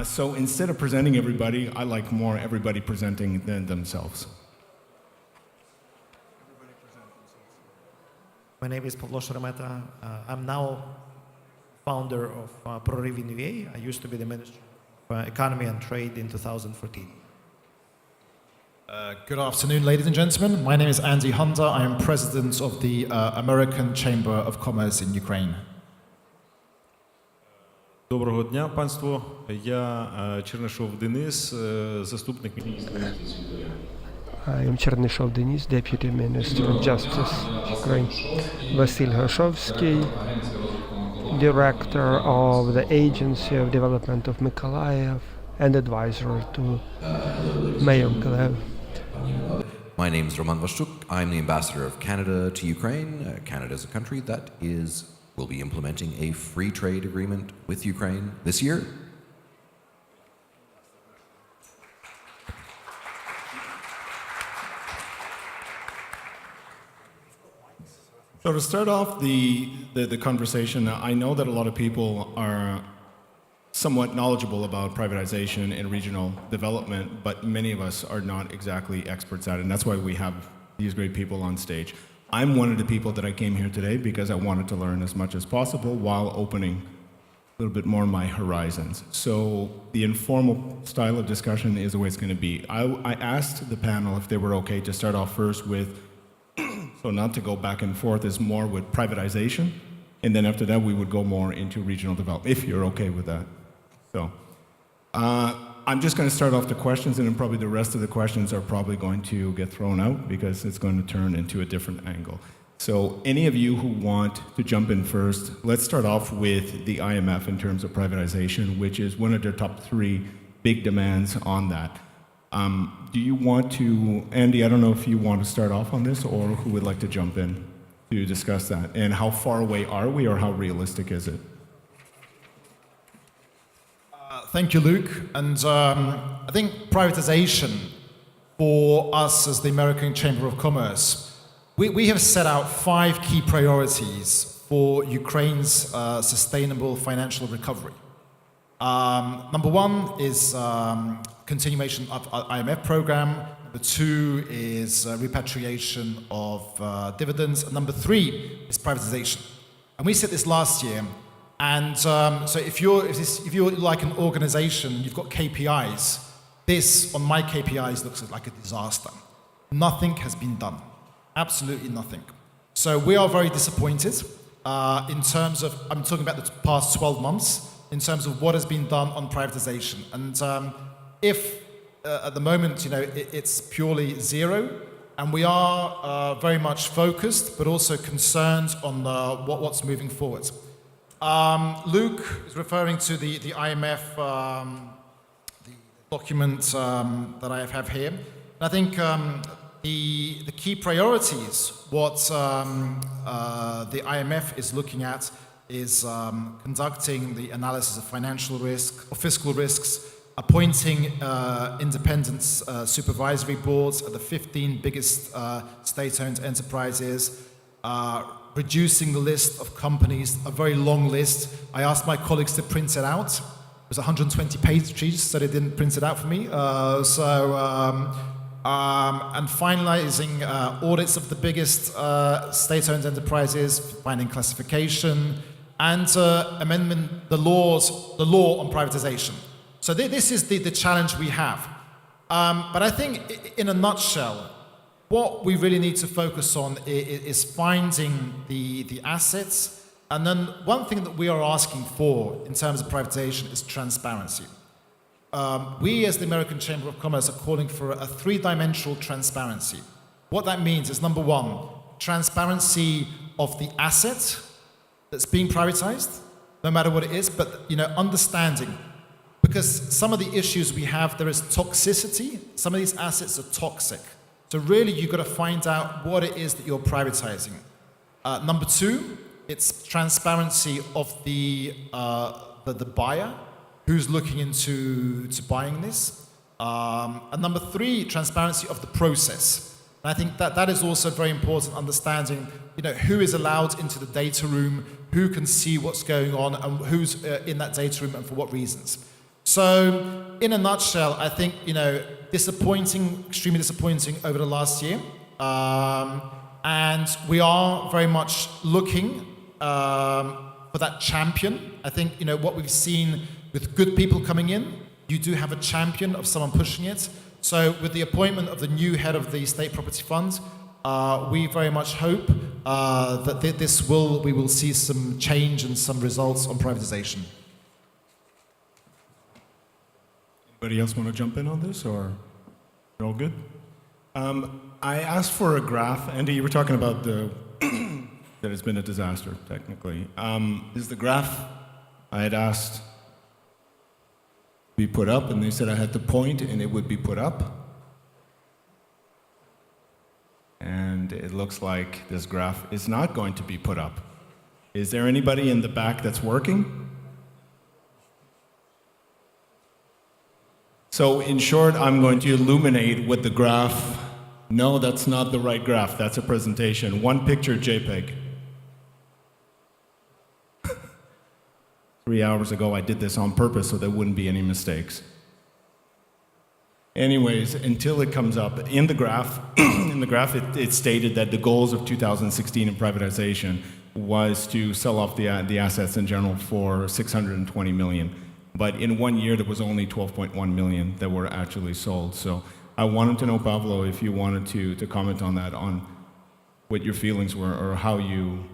So instead of presenting everybody, I like more everybody presenting than themselves. My name is Pavlo Sheremeta. I'm now founder of PRIVATIZATION. I used to be the Minister of Economy and Trade in 2014. Good afternoon, ladies and gentlemen. My name is Andy Hunter. I am president of the American Chamber of Commerce in Ukraine. Доброго дня, панство. Я Чернишов Денис, заступник міністра. I am Chernyshev Denis, Deputy Minister of Justice, Ukraine. Vasil Hershovsky, Director of the Agency of Development of Mykolaiv and Advisor to Mayor Mykolaiv. My name is Roman Vashchuk. I'm the Ambassador of Canada to Ukraine. Canada is a country that will be implementing a free trade agreement with Ukraine this year. So to start off the conversation, I know that a lot of people are somewhat knowledgeable about privatization and regional development, but many of us are not exactly experts at it, and that's why we have these great people on stage. I'm one of the people that I came here today because I wanted to learn as much as possible while opening a little bit more my horizons. So the informal style of discussion is the way it's going to be. I asked the panel if they were okay to start off first with, so not to go back and forth, is more with privatization, and then after that we would go more into regional development, if you're okay with that. So I'm just going to start off the questions, and then probably the rest of the questions are probably going to get thrown out because it's going to turn into a different angle. So any of you who want to jump in first, let's start off with the IMF in terms of privatization, which is one of their top 3 big demands on that. Do you want to, Andy, I don't know if you want to start off on this, or who would like to jump in to discuss that? And how far away are we, or how realistic is it? Thank you, Luke. And I think privatization for us as the American Chamber of Commerce, we have set out 5 key priorities for Ukraine's sustainable financial recovery. Number 1 is continuation of our IMF program. Number 2 is repatriation of dividends. And number 3 is privatization. And we said this last year. And so if you're like an organization, you've got KPIs, this on my KPIs looks like a disaster. Nothing has been done. Absolutely nothing. So we are very disappointed in terms of, I'm talking about the past 12 months, in terms of what has been done on privatization. And if at the moment, it's purely zero, and we are very much focused, but also concerned on what's moving forward. Luke is referring to the IMF the document that I have here. And I think the key priorities, what the IMF is looking at, is conducting the analysis of financial risk or fiscal risks, appointing independent supervisory boards at the 15 biggest state-owned enterprises, reducing the list of companies, a very long list. I asked my colleagues to print it out. It was 120 pages, so they didn't print it out for me. And finalizing audits of the biggest state-owned enterprises, finding classification, and amendment the law on privatization. So this is the challenge we have. But I think in a nutshell, what we really need to focus on is finding the assets. And then one thing that we are asking for in terms of privatization is transparency. We as the American Chamber of Commerce are calling for a 3-dimensional transparency. What that means is, number 1, transparency of the asset that's being privatized, no matter what it is, but understanding. Because some of the issues we have, there is toxicity. Some of these assets are toxic. So really, you've got to find out what it is that you're privatizing. Number 2, it's transparency of the buyer, who's looking into buying this. And number 3, transparency of the process. And I think that is also very important, understanding who is allowed into the data room, who can see what's going on, and who's in that data room and for what reasons. So, in a nutshell, I think, disappointing, extremely disappointing over the last year. And we are very much looking for that champion. I think, what we've seen with good people coming in, you do have a champion of someone pushing it. So with the appointment of the new head of the State Property Fund, we very much hope that we will see some change and some results on privatization. Anybody else want to jump in on this, or you're all good? I asked for a graph. Andy, you were talking about that it's been a disaster, technically. Is the graph I had asked be put up, and they said I had to point and it would be put up. And it looks like this graph is not going to be put up. Is there anybody in the back that's working? So in short, I'm going to illuminate with the graph. No, that's not the right graph. That's a presentation. One picture JPEG. 3 hours ago, I did this on purpose so there wouldn't be any mistakes. Anyways, until it comes up in the graph, it stated that the goals of 2016 in privatization was to sell off the assets in general for 620 million. But in 1 year, there was only 12.1 million that were actually sold. So I wanted to know, Pavlo, if you wanted to comment on that, on what your feelings were, or how you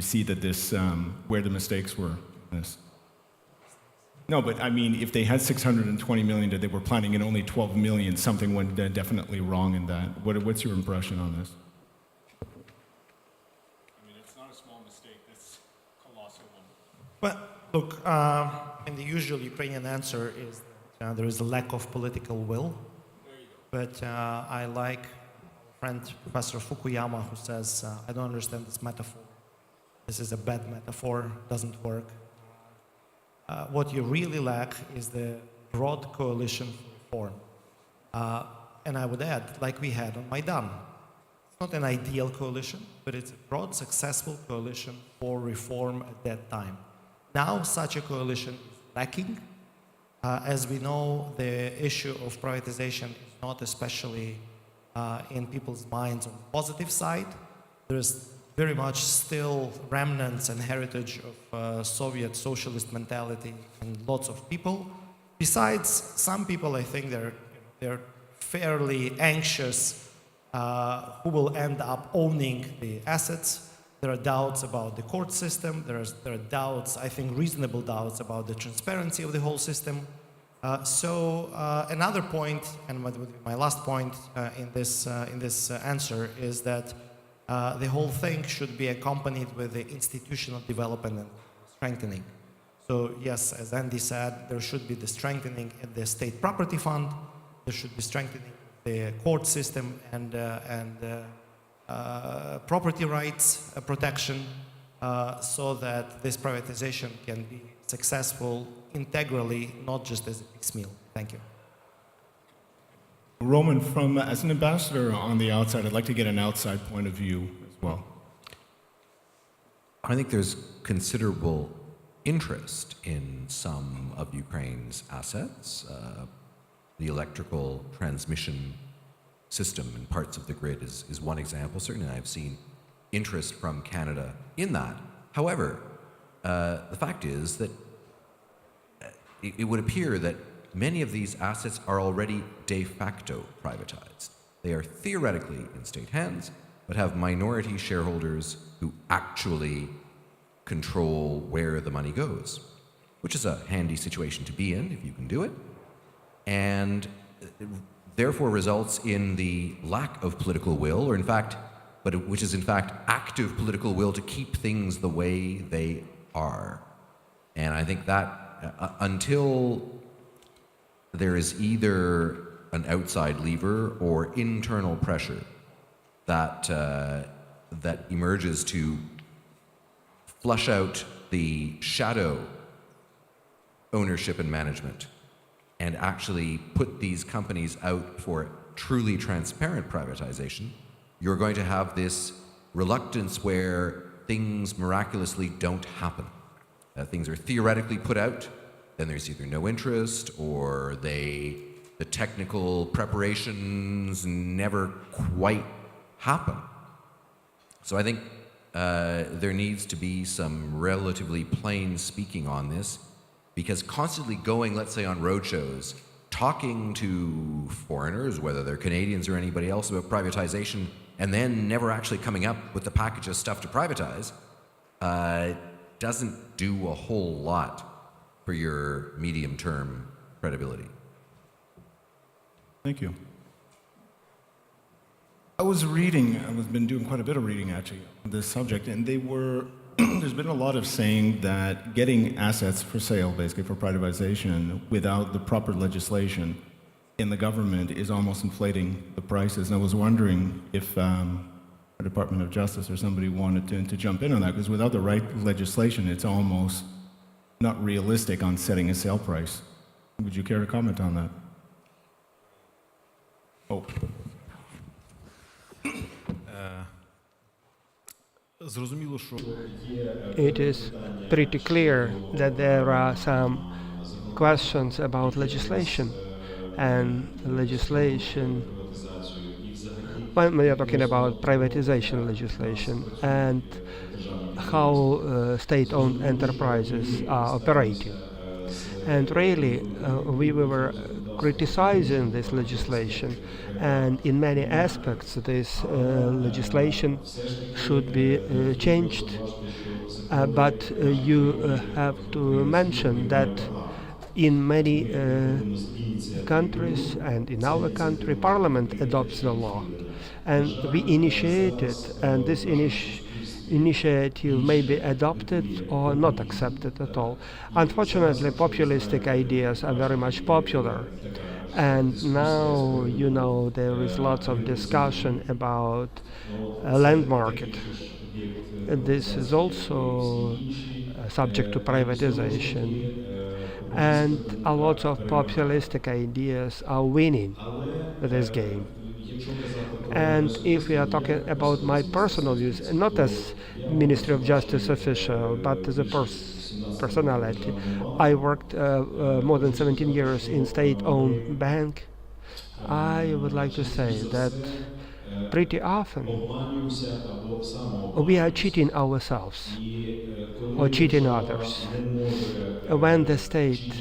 see that this, where the mistakes were in this. No, but I mean, if they had 620 million that they were planning and only 12 million, something went definitely wrong in that. What's your impression on this? I mean, it's not a small mistake, it's a colossal one. Well, look, and the usual Ukrainian answer is that there is a lack of political will. But I like our friend Professor Fukuyama, who says, I don't understand this metaphor. This is a bad metaphor, doesn't work. What you really lack is the broad coalition for reform. And I would add, like we had on Maidan, it's not an ideal coalition, but it's a broad, successful coalition for reform at that time. Now, such a coalition is lacking. As we know, the issue of privatization is not especially in people's minds on the positive side. There's very much still remnants and heritage of Soviet socialist mentality in lots of people. Besides, some people, I think they're fairly anxious who will end up owning the assets. There are doubts about the court system. There are doubts, I think reasonable doubts, about the transparency of the whole system. Another point, and what would be my last point in this answer, is that the whole thing should be accompanied with the institutional development and strengthening. So yes, as Andy said, there should be the strengthening in the state property fund. There should be strengthening the court system and property rights protection, so that this privatization can be successful integrally, not just as a piecemeal. Thank you. Roman, as an ambassador on the outside, I'd like to get an outside point of view as well. I think there's considerable interest in some of Ukraine's assets. The electrical transmission system in parts of the grid is one example. Certainly I've seen interest from Canada in that. However, the fact is that it would appear that many of these assets are already de facto privatized. They are theoretically in state hands, but have minority shareholders who actually control where the money goes, which is a handy situation to be in if you can do it, and therefore results in the lack of political will, or in fact, which is in fact active political will to keep things the way they are. And I think that until there is either an outside lever or internal pressure that emerges to flush out the shadow ownership and management and actually put these companies out for truly transparent privatization, you're going to have this reluctance where things miraculously don't happen. Things are theoretically put out, then there's either no interest or the technical preparations never quite happen. So I think there needs to be some relatively plain speaking on this, because constantly going, let's say, on roadshows, talking to foreigners, whether they're Canadians or anybody else, about privatization, and then never actually coming up with the package of stuff to privatize, doesn't do a whole lot for your medium-term credibility. Thank you. I've been doing quite a bit of reading actually on this subject, and there's been a lot of saying that getting assets for sale, basically for privatization, without the proper legislation in the government is almost inflating the prices. And I was wondering if the Department of Justice or somebody wanted to jump in on that, because without the right legislation, it's almost not realistic on setting a sale price. Would you care to comment on that? Oh. Зрозуміло, що It is pretty clear that there are some questions about legislation and legislation when we are talking about privatization legislation and how state-owned enterprises are operating. And really, we were criticizing this legislation, and in many aspects, this legislation should be changed. But you have to mention that in many countries and in our country, Parliament adopts the law, and we initiated, and this initiative may be adopted or not accepted at all. Unfortunately, populistic ideas are very much popular. And now, you know, there is lots of discussion about a land market. This is also subject to privatization. And a lot of populistic ideas are winning this game. And if we are talking about my personal views, not as Ministry of Justice official, but as a personality, I worked more than 17 years in state-owned bank. I would like to say that pretty often we are cheating ourselves or cheating others when the state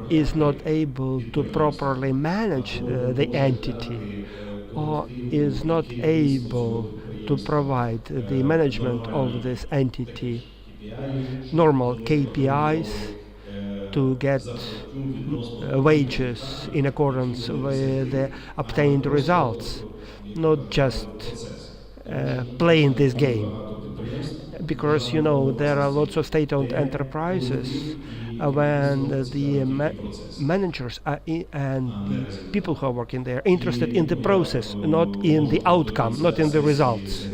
is not able to properly manage the entity or is not able to provide the management of this entity normal KPIs to get wages in accordance with the obtained results, not just playing this game. Because, you know, there are lots of state-owned enterprises when the managers and the people who are working there are interested in the process, not in the outcome, not in the results.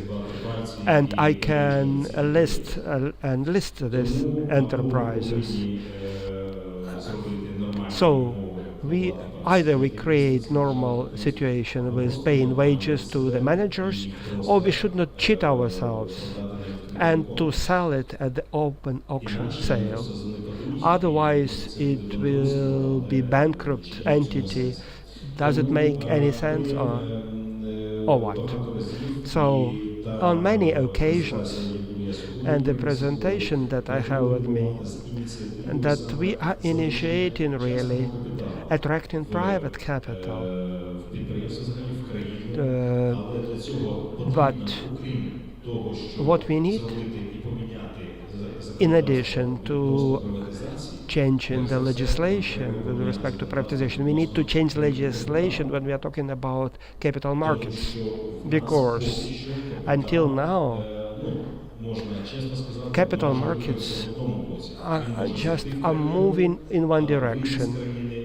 And I can list these enterprises. So we create normal situation with paying wages to the managers, or we should not cheat ourselves and to sell it at the open auction sale. Otherwise, it will be bankrupt entity. Does it make any sense, or what? So, on many occasions, and the presentation that I have with me, that we are initiating really attracting private capital. But what we need, in addition to changing the legislation with respect to privatization, we need to change legislation when we are talking about capital markets, because until now capital markets are moving in one direction.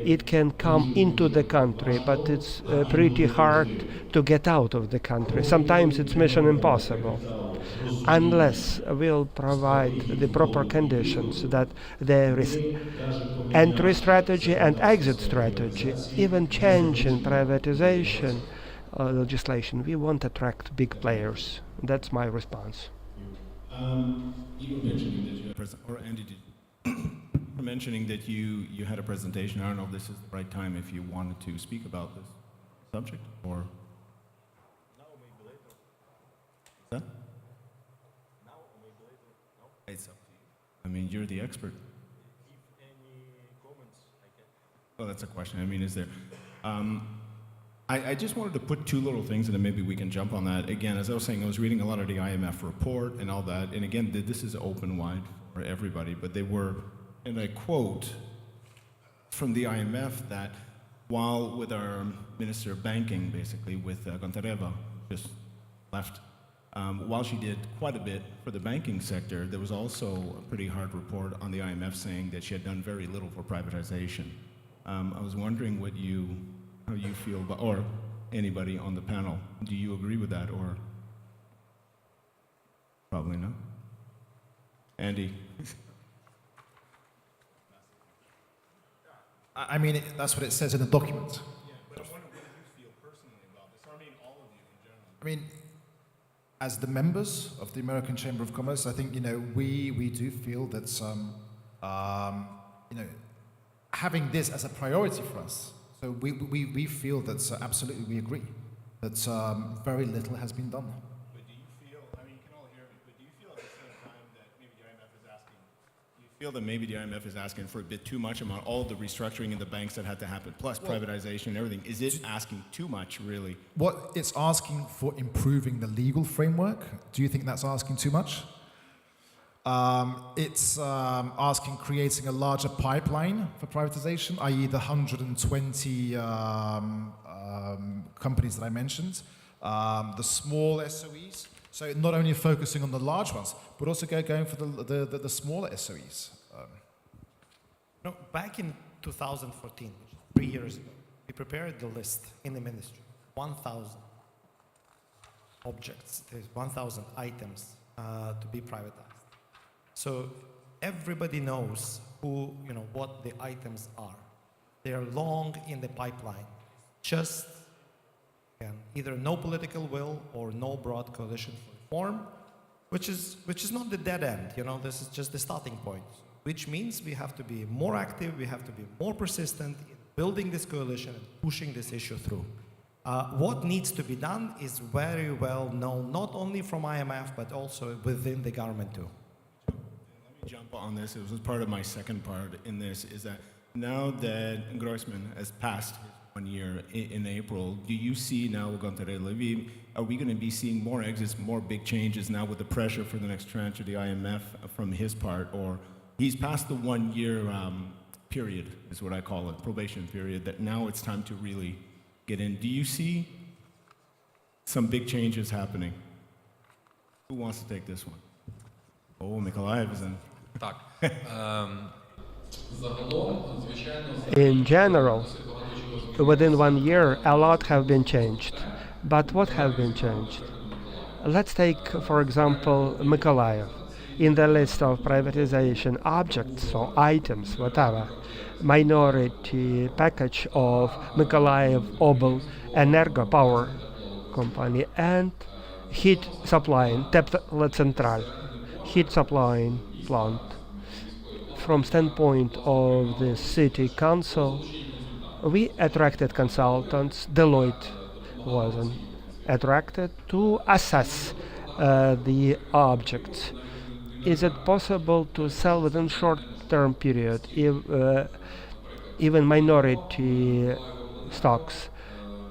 It can come into the country, but it's pretty hard to get out of the country. Sometimes it's mission impossible, unless we'll provide the proper conditions that there is entry strategy and exit strategy. Even change in privatization legislation, we won't attract big players. That's my response. You were mentioning that you have or Andy did. were mentioning that you had a presentation. I don't know if this is the right time if you wanted to speak about this subject or. Now or maybe later. Is that? Now or maybe later. No. It's up to you. I mean, you're the expert. If any comments, I can. Well, that's a question. I mean, is there? I just wanted to put two little things, and then maybe we can jump on that. Again, as I was saying, I was reading a lot of the IMF report and all that, and again, this is open wide for everybody, but they were, and I quote from the IMF that while with our Minister of Banking, basically, with Khortytsa, just left, while she did quite a bit for the banking sector, there was also a pretty hard report on the IMF saying that she had done very little for privatization. I was wondering how you feel about, or anybody on the panel, do you agree with that, or probably not? Andy? I mean, that's what it says in the document. Yeah, but I wonder what you feel personally about this. I mean, all of you in general. I mean, as the members of the American Chamber of Commerce, I think, we do feel that having this as a priority for us. So we feel that absolutely we agree that very little has been done. But do you feel, I mean, you can all hear me, but do you feel at the same time that maybe the IMF is asking, do you feel that maybe the IMF is asking for a bit too much amount, all the restructuring in the banks that had to happen, plus privatization and everything? Is it asking too much, really? What it's asking for improving the legal framework, do you think that's asking too much? It's asking creating a larger pipeline for privatization, i.e. the 120 companies that I mentioned, the small SOEs. So not only focusing on the large ones, but also going for the smaller SOEs. Back in 2014, which is 3 years ago, we prepared the list in the ministry, 1,000 objects, there's 1,000 items to be privatized. So everybody knows what the items are. They are long in the pipeline. Just either no political will or no broad coalition for reform, which is not the dead end. This is just the starting point. Which means we have to be more active, we have to be more persistent in building this coalition and pushing this issue through. What needs to be done is very well known, not only from IMF, but also within the government too. Jump on this. It was part of my second part in this, is that now that Grossman has passed his 1 year in April, do you see now with Khortytsa, are we going to be seeing more exits, more big changes now with the pressure for the next tranche of the IMF from his part, or he's passed the 1 year period, is what I call it, probation period, that now it's time to really get in. Do you see some big changes happening? Who wants to take this one? Oh, Mykolaiv is in. Так. In general, within 1 year, a lot have been changed. But what have been changed? Let's take, for example, Mykolaiv. In the list of privatization objects or items, whatever, minority package of Mykolaiv Obel Energo Power Company and heat supplying, Central, heat supplying plant. From standpoint of the city council, we attracted consultants. Deloitte was attracted to assess the objects. Is it possible to sell within short-term period even minority stocks?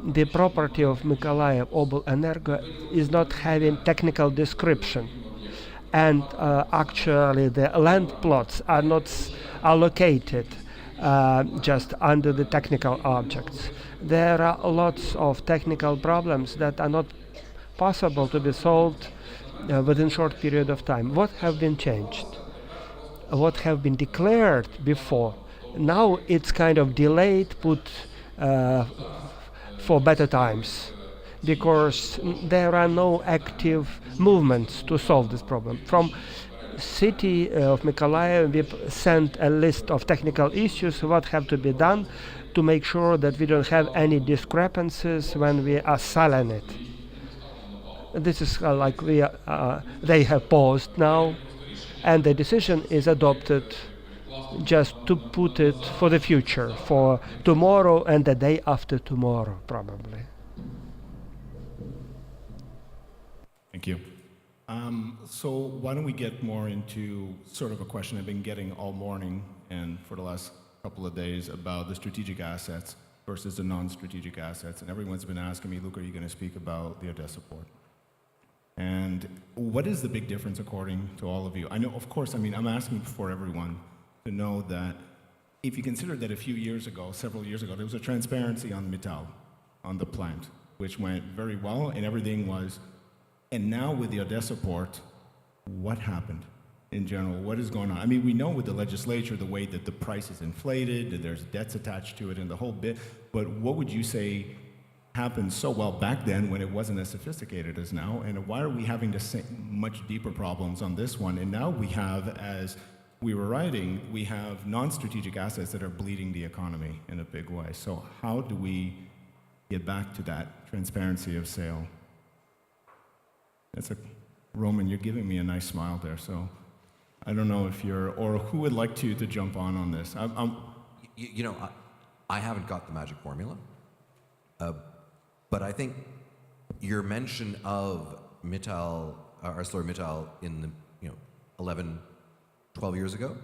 The property of Mykolaiv Obel Energo is not having technical description, and actually the land plots are not allocated just under the technical objects. There are lots of technical problems that are not possible to be solved within short period of time. What have been changed? What have been declared before? Now it's kind of delayed, put for better times, because there are no active movements to solve this problem. From city of Mykolaiv, we sent a list of technical issues, what have to be done to make sure that we don't have any discrepancies when we are selling it. This is like they have paused now, and the decision is adopted just to put it for the future, for tomorrow and the day after tomorrow, probably. Thank you. So why don't we get more into sort of a question I've been getting all morning and for the last couple of days about the strategic assets versus the non-strategic assets. And everyone's been asking me, Luke, are you going to speak about the Odessa port? And what is the big difference according to all of you? I know, of course, I mean, I'm asking for everyone to know that if you consider that a few years ago, several years ago, there was a transparency on Mittal, on the plant, which went very well and everything was. And now with the Odessa port, what happened in general? What is going on? I mean, we know with the legislature, the way that the price is inflated, that there's debts attached to it and the whole bit, but what would you say happened so well back then when it wasn't as sophisticated as now? And why are we having the same, much deeper problems on this one? And now we have, as we were writing, we have non-strategic assets that are bleeding the economy in a big way. So how do we get back to that transparency of sale? Roman, you're giving me a nice smile there, so I don't know if you're, or who would like to jump on this? You know, I haven't got the magic formula, but I think your mention of ArcelorMittal in the 11, 12 years ago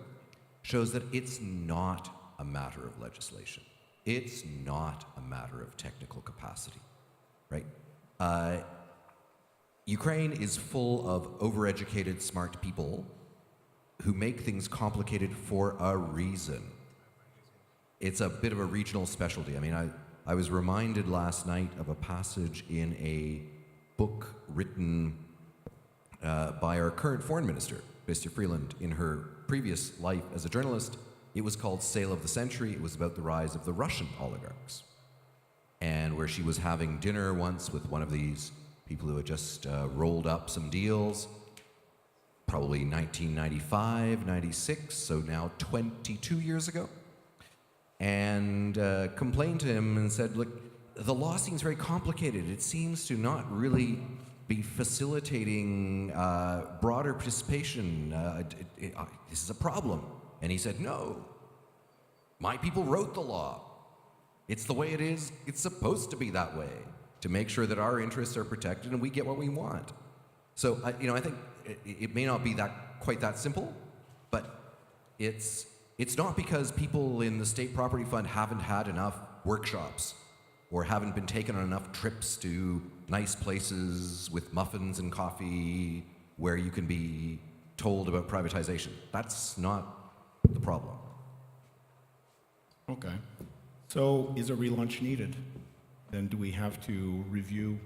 shows that it's not a matter of legislation. It's not a matter of technical capacity, right? Ukraine is full of overeducated, smart people who make things complicated for a reason. It's a bit of a regional specialty. I mean, I was reminded last night of a passage in a book written by our current foreign minister, Mr. Freeland, in her previous life as a journalist. It was called Sale of the Century. It was about the rise of the Russian oligarchs. And where she was having dinner once with one of these people who had just rolled up some deals, probably 1995, 96, so now 22 years ago, and complained to him and said, look, the law seems very complicated. It seems to not really be facilitating broader participation. This is a problem. And he said, no, my people wrote the law. It's the way it is. It's supposed to be that way, to make sure that our interests are protected and we get what we want. So, I think it may not be quite that simple, but it's not because people in the State Property Fund haven't had enough workshops or haven't been taken on enough trips to nice places with muffins and coffee where you can be told about privatization. That's not the problem. Okay. So is a relaunch needed? Then do we have to review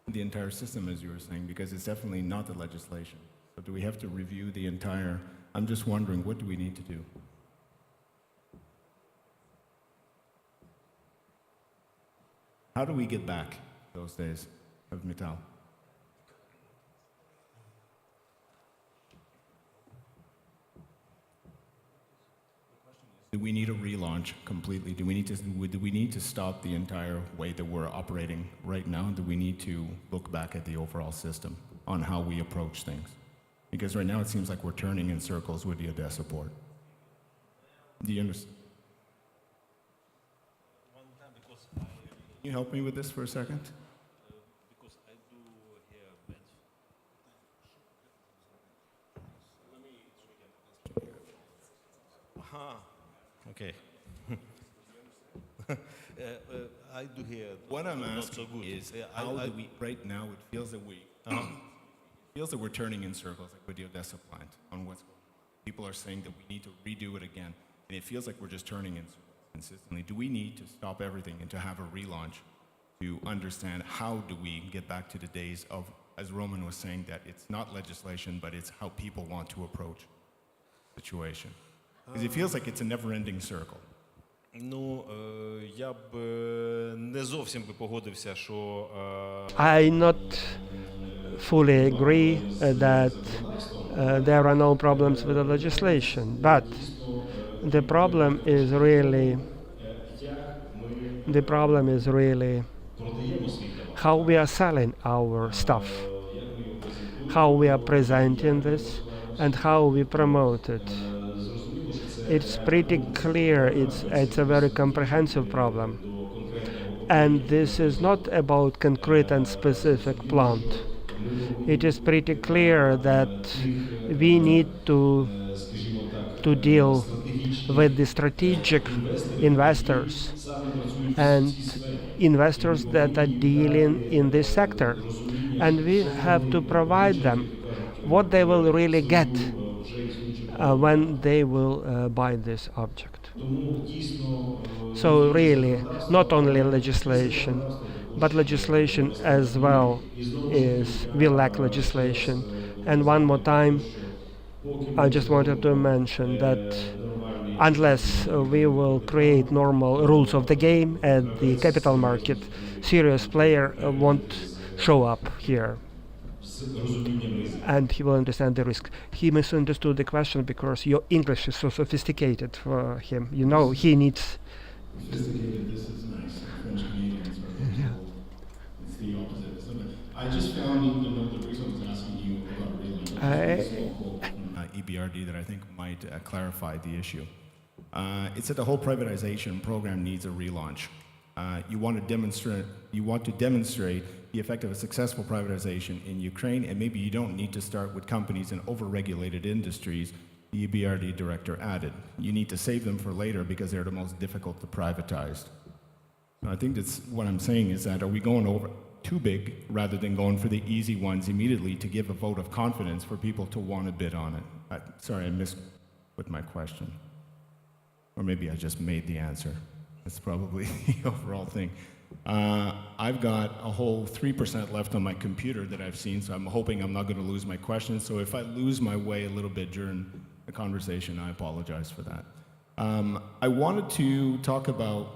the entire system, as you were saying, because it's definitely not the legislation. So do we have to review the entire, I'm just wondering, what do we need to do? How do we get back those days of Mittal? Do we need a relaunch completely? Do we need to stop the entire way that we're operating right now? Do we need to look back at the overall system on how we approach things? Because right now it seems like we're turning in circles with the Odessa port. Do you understand? Can you help me with this for a second? Because I do hear Aha. Okay. I do hear. What I'm not asking so good. is, how do we, right now, it feels that we're turning in circles, like with the Odessa plant, on what's going on. People are saying that we need to redo it again, and it feels like we're just turning in circles consistently. Do we need to stop everything and to have a relaunch to understand how do we get back to the days of, as Roman was saying, that it's not legislation, but it's how people want to approach the situation? Because it feels like it's a never-ending circle. Ну, я б не зовсім би погодився, що I not fully agree that there are no problems with the legislation, but the problem is really how we are selling our stuff, how we are presenting this, and how we promote it. it's pretty clear. It's a very comprehensive problem. And this is not about concrete and specific plant. It is pretty clear that we need to deal with the strategic investors and investors that are dealing in this sector. And we have to provide them what they will really get when they will buy this object. So really, not only legislation, but legislation as well we lack legislation. And one more time, I just wanted to mention that unless we will create normal rules of the game at the capital market, serious player won't show up here. And he will understand the risk. He misunderstood the question because your English is so sophisticated for him. You know, he needs... Sophisticated, this is nice. French Canadians are it's the opposite. So I just found, the reason I was asking you about relaunch from EBRD that I think might clarify the issue. It said the whole privatization program needs a relaunch. You want to demonstrate the effect of a successful privatization in Ukraine, and maybe you don't need to start with companies in over-regulated industries, the EBRD director added. You need to save them for later because they're the most difficult to privatize. I think that's what I'm saying is that are we going over too big rather than going for the easy ones immediately to give a vote of confidence for people to want to bid on it? Sorry, I missed with my question. Or maybe I just made the answer. That's probably the overall thing. I've got a whole 3% left on my computer that I've seen, so I'm hoping I'm not going to lose my question. So if I lose my way a little bit during the conversation, I apologize for that. I wanted to talk about,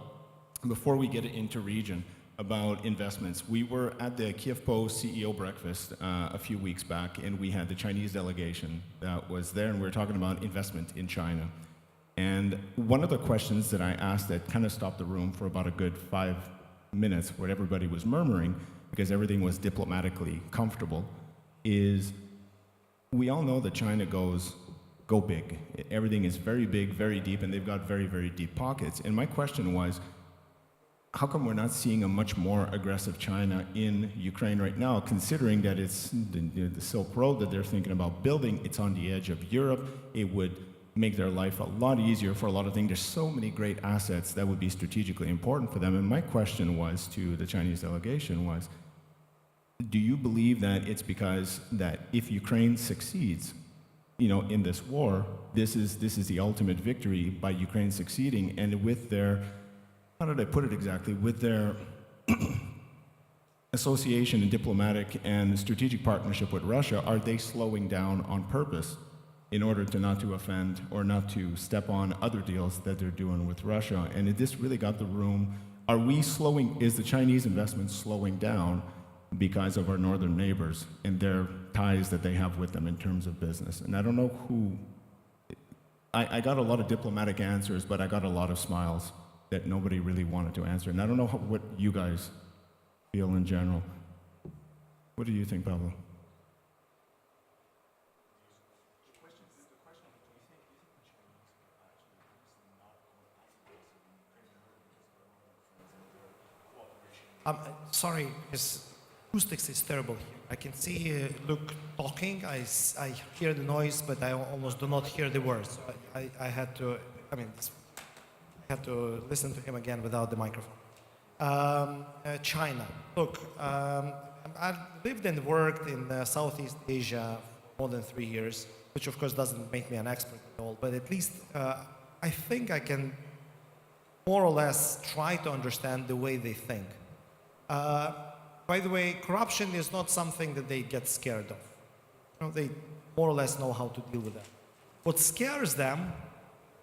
before we get into region, about investments. We were at the Kyiv Post CEO breakfast a few weeks back, and we had the Chinese delegation that was there, and we were talking about investment in China. And one of the questions that I asked that kind of stopped the room for about a good 5 minutes, where everybody was murmuring, because everything was diplomatically comfortable, is we all know that China go big. Everything is very big, very deep, and they've got very, very deep pockets. And my question was, how come we're not seeing a much more aggressive China in Ukraine right now, considering that it's the Silk Road that they're thinking about building, it's on the edge of Europe, it would make their life a lot easier for a lot of things. There's so many great assets that would be strategically important for them. And my question was to the Chinese delegation was, do you believe that it's because that if Ukraine succeeds, in this war, this is the ultimate victory by Ukraine succeeding, and with their, how did I put it exactly, with their association and diplomatic and strategic partnership with Russia, are they slowing down on purpose in order to not to offend or not to step on other deals that they're doing with Russia? And this really got the room. Are we slowing, is the Chinese investment slowing down because of our northern neighbors and their ties that they have with them in terms of business? And I don't know who, I got a lot of diplomatic answers, but I got a lot of smiles that nobody really wanted to answer. And I don't know what you guys feel in general. What do you think, Pablo? Sorry, his acoustics is terrible here. I can see Luke talking. I hear the noise, but I almost do not hear the words. So I had to, I had to listen to him again without the microphone. China. Look, I've lived and worked in Southeast Asia for more than 3 years, which of course doesn't make me an expert at all, but at least I think I can more or less try to understand the way they think. By the way, corruption is not something that they get scared of. They more or less know how to deal with that. What scares them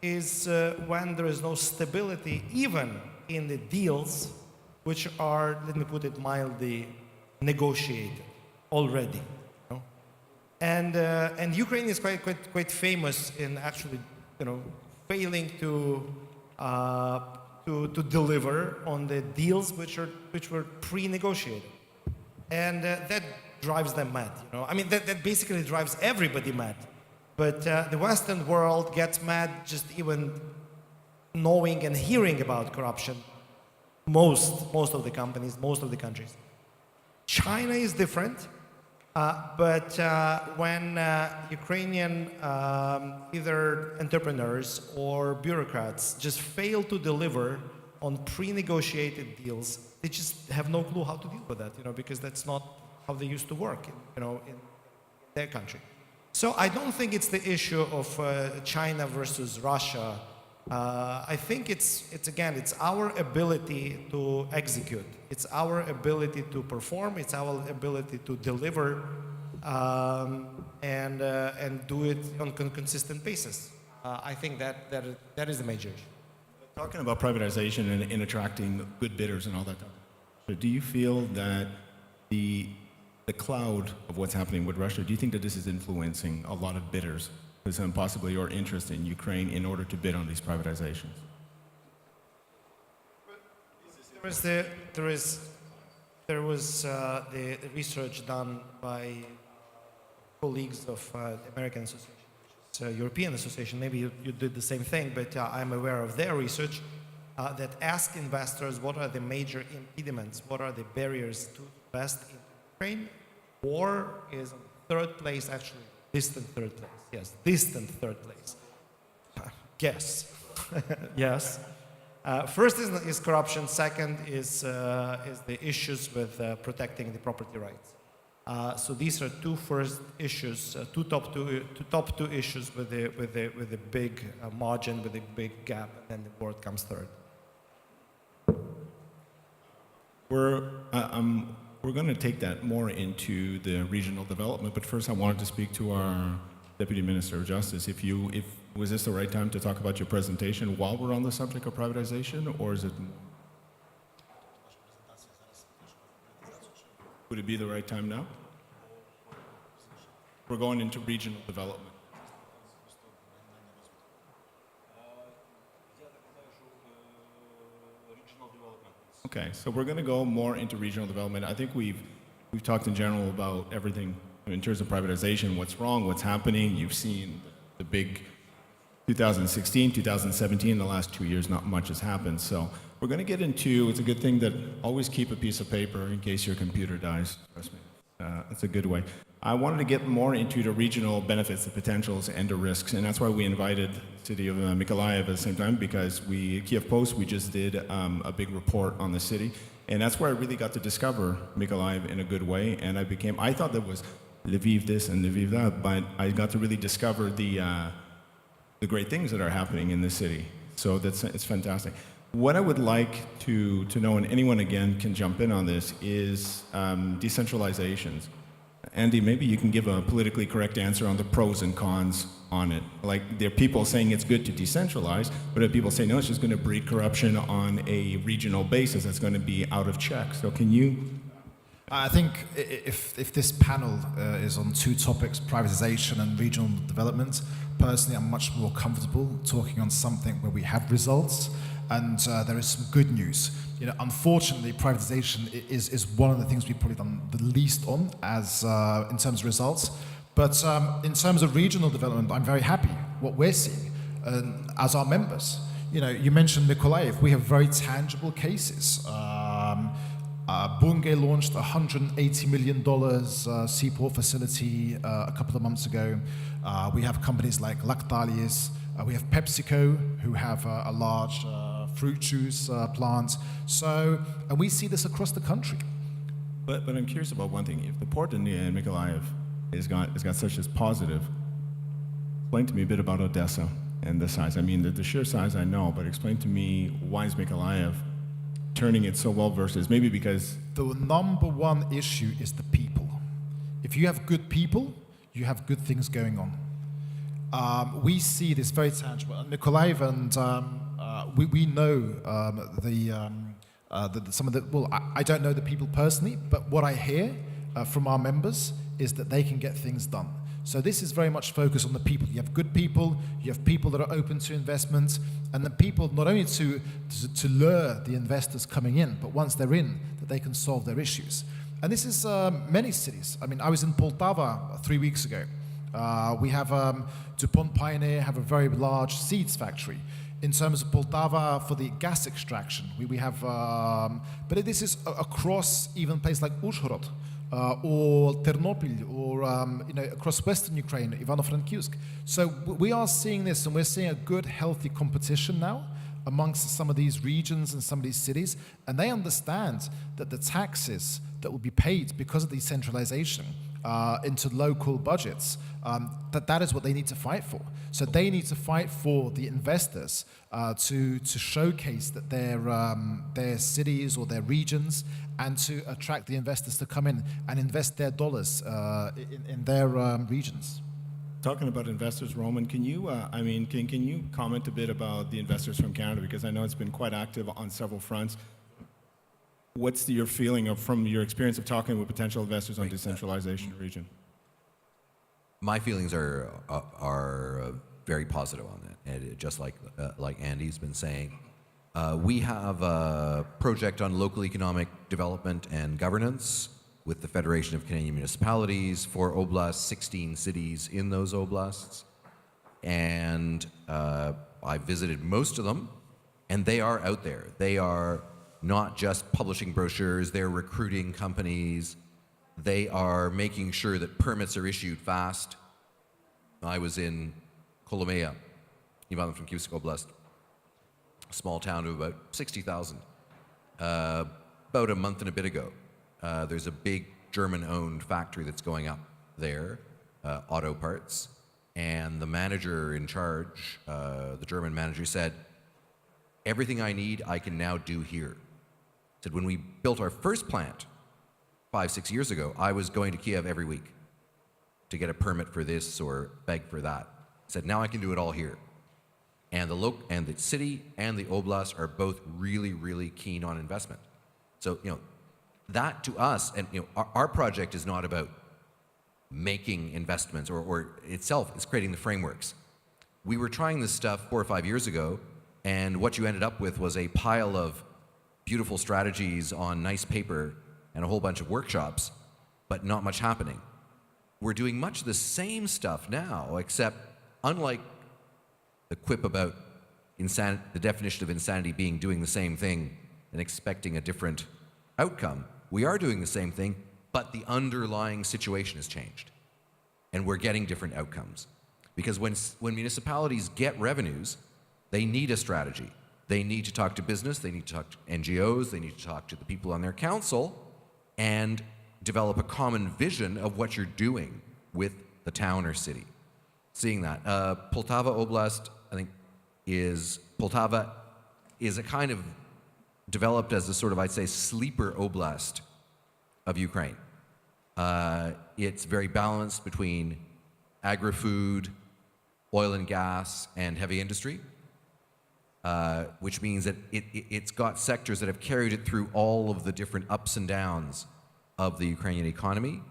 is when there is no stability, even in the deals which are, let me put it mildly, negotiated already. And Ukraine is quite famous in actually, failing to deliver on the deals which were pre-negotiated, and that drives them mad. That basically drives everybody mad, But the Western world gets mad just even knowing and hearing about corruption. Most of the companies, most of the countries. China is different, but when Ukrainian either entrepreneurs or bureaucrats just fail to deliver on pre-negotiated deals, they just have no clue how to deal with that, because that's not how they used to work, in their country. So I don't think it's the issue of China versus Russia. I think it's our ability to execute. It's our ability to perform. It's our ability to deliver and do it on a consistent basis. I think that is the major issue. Talking about privatization and attracting good bidders and all that, so do you feel that the cloud of what's happening with Russia, do you think that this is influencing a lot of bidders, and possibly your interest in Ukraine in order to bid on these privatizations? There was the research done by colleagues of the American Association, European Association. Maybe you did the same thing, but I'm aware of their research that asked investors what are the major impediments, what are the barriers to invest in Ukraine. War is in third place, actually, distant third place. Yes, distant third place. Guess. Yes. First is corruption. Second is the issues with protecting the property rights. So these are two first issues, top two issues with a big margin, with a big gap, and then the word comes third. We're going to take that more into the regional development, but first I wanted to speak to our Deputy Minister of Justice. Was this the right time to talk about your presentation while we're on the subject of privatization, or is it? Would it be the right time now? We're going into regional development. Okay, so we're going to go more into regional development. I think we've talked in general about everything in terms of privatization, what's wrong, what's happening. You've seen the big 2016, 2017, the last 2 years, not much has happened. So we're going to get into, it's a good thing that always keep a piece of paper in case your computer dies. Trust me, it's a good way. I wanted to get more into the regional benefits, the potentials, and the risks, and that's why we invited the city of Mykolaiv at the same time, because Kyiv Post, we just did a big report on the city, and that's where I really got to discover Mykolaiv in a good way, and I thought that was Lviv this and Lviv that, but I got to really discover the great things that are happening in the city. So it's fantastic. What I would like to know, and anyone again can jump in on this, is decentralizations. Andy, maybe you can give a politically correct answer on the pros and cons on it. Like, there are people saying it's good to decentralize, but there are people saying, no, it's just going to breed corruption on a regional basis. It's going to be out of check. So can you? I think if this panel is on two topics, privatization and regional development, personally, I'm much more comfortable talking on something where we have results and there is some good news. Unfortunately, privatization is one of the things we've probably done the least on as in terms of results. But in terms of regional development, I'm very happy what we're seeing as our members. You mentioned Mykolaiv. We have very tangible cases. Bunge launched a $180 million seaport facility a couple of months ago. We have companies like Lactalis. We have PepsiCo, who have a large fruit juice plant. And we see this across the country. But I'm curious about one thing. If the port in Mykolaiv has got such as positive, explain to me a bit about Odessa and the size. I mean, the sheer size I know, but explain to me, why is Mykolaiv turning it so well versus maybe because... The number one issue is the people. If you have good people, you have good things going on. We see this very tangible. Mykolaiv, and we know some of the, well, I don't know the people personally, but what I hear from our members is that they can get things done. So this is very much focused on the people. You have good people, you have people that are open to investment, and the people not only to lure the investors coming in, but once they're in, that they can solve their issues. And this is many cities. I mean, I was in Poltava 3 weeks ago. We have DuPont Pioneer have a very large seeds factory. In terms of Poltava for the gas extraction, we have, but this is across even places like Uzhhorod or Ternopil or across Western Ukraine, Ivano-Frankivsk. So we are seeing this, and we're seeing a good, healthy competition now amongst some of these regions and some of these cities, and they understand that the taxes that will be paid because of decentralization into local budgets, that is what they need to fight for. So they need to fight for the investors to showcase that their cities or their regions, and to attract the investors to come in and invest their dollars in their regions. Talking about investors, Roman, can you, can you comment a bit about the investors from Canada? Because I know it's been quite active on several fronts. What's your feeling from your experience of talking with potential investors on decentralization in the region? My feelings are very positive on that, and just like Andy's been saying. We have a project on local economic development and governance with the Federation of Canadian Municipalities, 4 oblasts, 16 cities in those oblasts. And I visited most of them, and they are out there. They are not just publishing brochures, they're recruiting companies, they are making sure that permits are issued fast. I was in Kolomea, Ivano-Frankivsk Oblast, a small town of about 60,000, about a month and a bit ago. There's a big German-owned factory that's going up there, auto parts, and the manager in charge, the German manager, said, "Everything I need, I can now do here." Said, when we built our first plant 5-6 years ago, I was going to Kyiv every week to get a permit for this or beg for that. Said, now I can do it all here. And the city and the oblast are both really, really keen on investment. So, that to us, and our project is not about making investments or itself, it's creating the frameworks. We were trying this stuff 4 or 5 years ago, and what you ended up with was a pile of beautiful strategies on nice paper and a whole bunch of workshops, but not much happening. We're doing much of the same stuff now, except unlike the quip about the definition of insanity being doing the same thing and expecting a different outcome, we are doing the same thing, but the underlying situation has changed. And we're getting different outcomes. Because when municipalities get revenues, they need a strategy. They need to talk to business, they need to talk to NGOs, they need to talk to the people on their council and develop a common vision of what you're doing with the town or city. Seeing that. Poltava Oblast, I think, Poltava is a kind of developed as a sort of, I'd say, sleeper oblast of Ukraine. It's very balanced between agri-food, oil and gas, and heavy industry. Which means that it's got sectors that have carried it through all of the different ups and downs of the Ukrainian economy.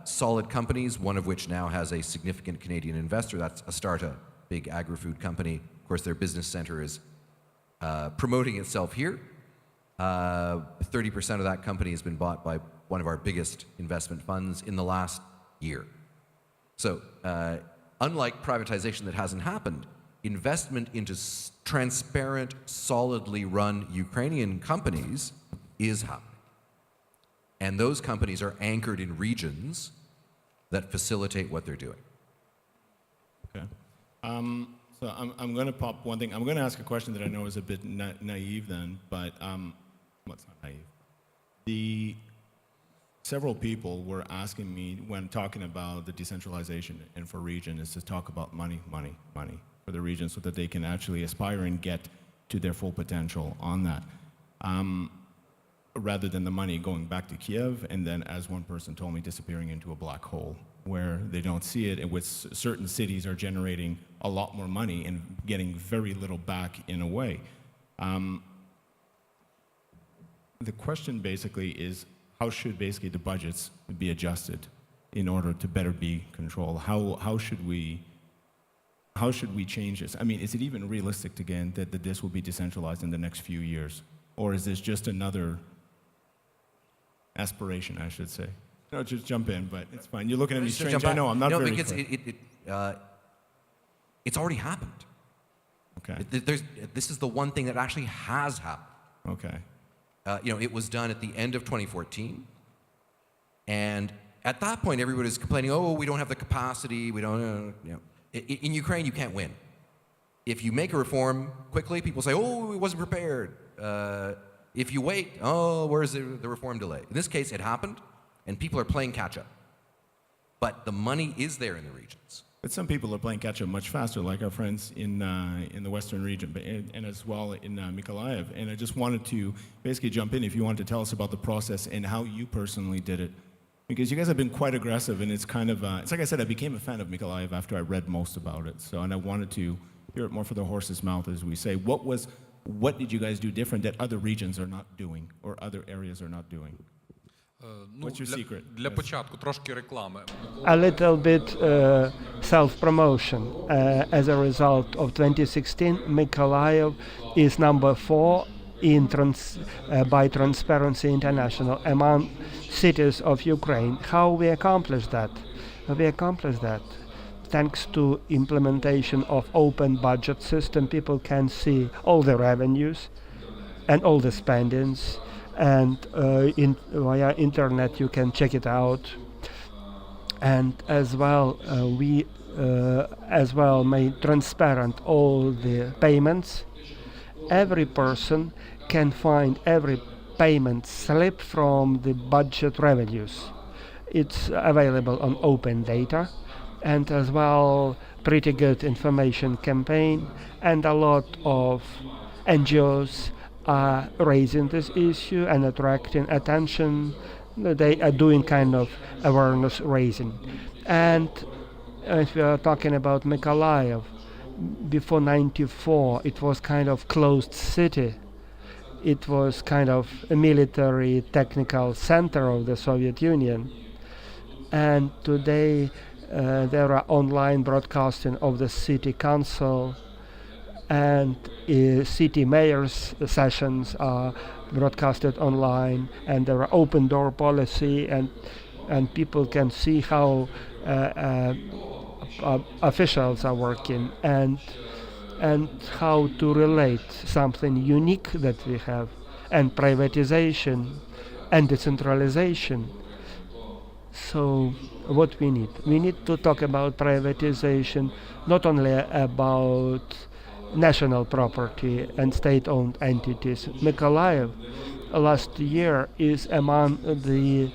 Solid companies, one of which now has a significant Canadian investor, that's Astarta, big agri-food company. Of course, their business center is promoting itself here. 30% of that company has been bought by one of our biggest investment funds in the last year. So, unlike privatization that hasn't happened, investment into transparent, solidly run Ukrainian companies is happening. And those companies are anchored in regions that facilitate what they're doing. Okay. So I'm going to pop one thing. I'm going to ask a question that I know is a bit naive then, but what's not naive? Several people were asking me when talking about the decentralization and for region is to talk about money for the region so that they can actually aspire and get to their full potential on that. Rather than the money going back to Kyiv and then, as one person told me, disappearing into a black hole where they don't see it, and with certain cities are generating a lot more money and getting very little back in a way. The question basically is, how should basically the budgets be adjusted in order to better be controlled? How should we change this? I mean, is it even realistic again that this will be decentralized in the next few years? Or is this just another aspiration, I should say? No, just jump in, but it's fine. You're looking at me Just strange. jump I back. know, I'm not no, very because quick. it's already happened. Okay, This is the one thing that actually has happened. okay. It was done at the end of 2014, and at that point, everybody was complaining, "Oh, we don't have the capacity. We don't." In Ukraine, you can't win. If you make a reform quickly, people say, "Oh, it wasn't prepared." If you wait, "Oh, where's the reform delay?" In this case, it happened, and people are playing catch up. But the money is there in the regions. But some people are playing catch up much faster, like our friends in the western region, and as well in Mykolaiv. And I just wanted to basically jump in if you wanted to tell us about the process and how you personally did it. Because you guys have been quite aggressive, and it's kind of, it's like I said, I became a fan of Mykolaiv after I read most about it. And I wanted to hear it more for the horse's mouth, as we say. What did you guys do different that other regions are not doing, or other areas are not doing? What's your secret? Для початку трошки реклами. A little bit self-promotion. As a result of 2016, Mykolaiv is number 4 by Transparency International among cities of Ukraine. How we accomplished that? We accomplished that thanks to implementation of open budget system. People can see all the revenues and all the spendings, and via internet you can check it out. And as well, we as well made transparent all the payments. Every person can find every payment slip from the budget revenues. It's available on open data, and as well pretty good information campaign, and a lot of NGOs are raising this issue and attracting attention. They are doing kind of awareness raising. And if we are talking about Mykolaiv, before 94 it was kind of closed city. It was kind of a military technical center of the Soviet Union. And today there are online broadcasting of the city council, and city mayor's sessions are broadcasted online, and there are open door policy, and people can see how officials are working, and how to relate something unique that we have, and privatization and decentralization. So what we need to talk about privatization, not only about national property and state-owned entities. Mykolaiv last year is among the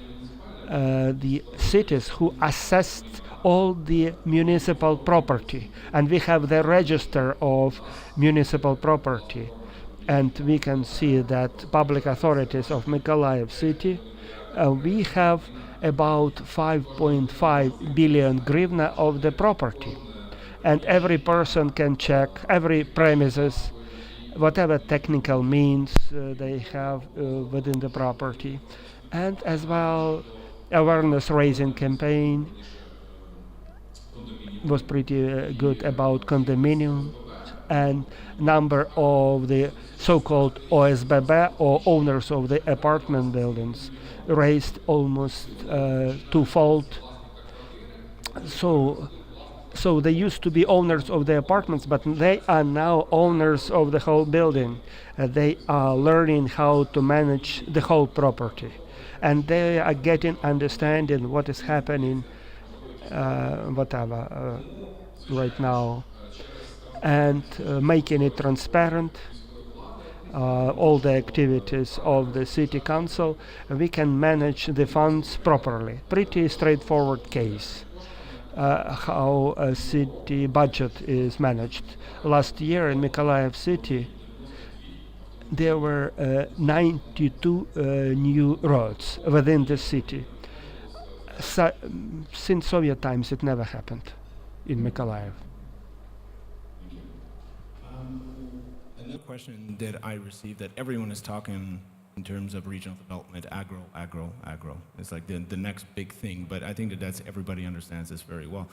cities who assessed all the municipal property, and we have the register of municipal property, and we can see that public authorities of Mykolaiv city, we have about 5.5 billion hryvnia of the property, and every person can check every premises, whatever technical means they have within the property. And as well, awareness raising campaign was pretty good about condominium, and number of the so-called OSBB, or owners of the apartment buildings, raised almost twofold. So they used to be owners of the apartments, but they are now owners of the whole building. They are learning how to manage the whole property, and they are getting understanding what is happening right now, and making it transparent. All the activities of the city council, we can manage the funds properly. Pretty straightforward case. How a city budget is managed. Last year in Mykolaiv city, there were 92 new roads within the city. Since Soviet times, it never happened in Mykolaiv. Another question that I received that everyone is talking in terms of regional development, agro. It's like the next big thing, but I think that's everybody understands this very well.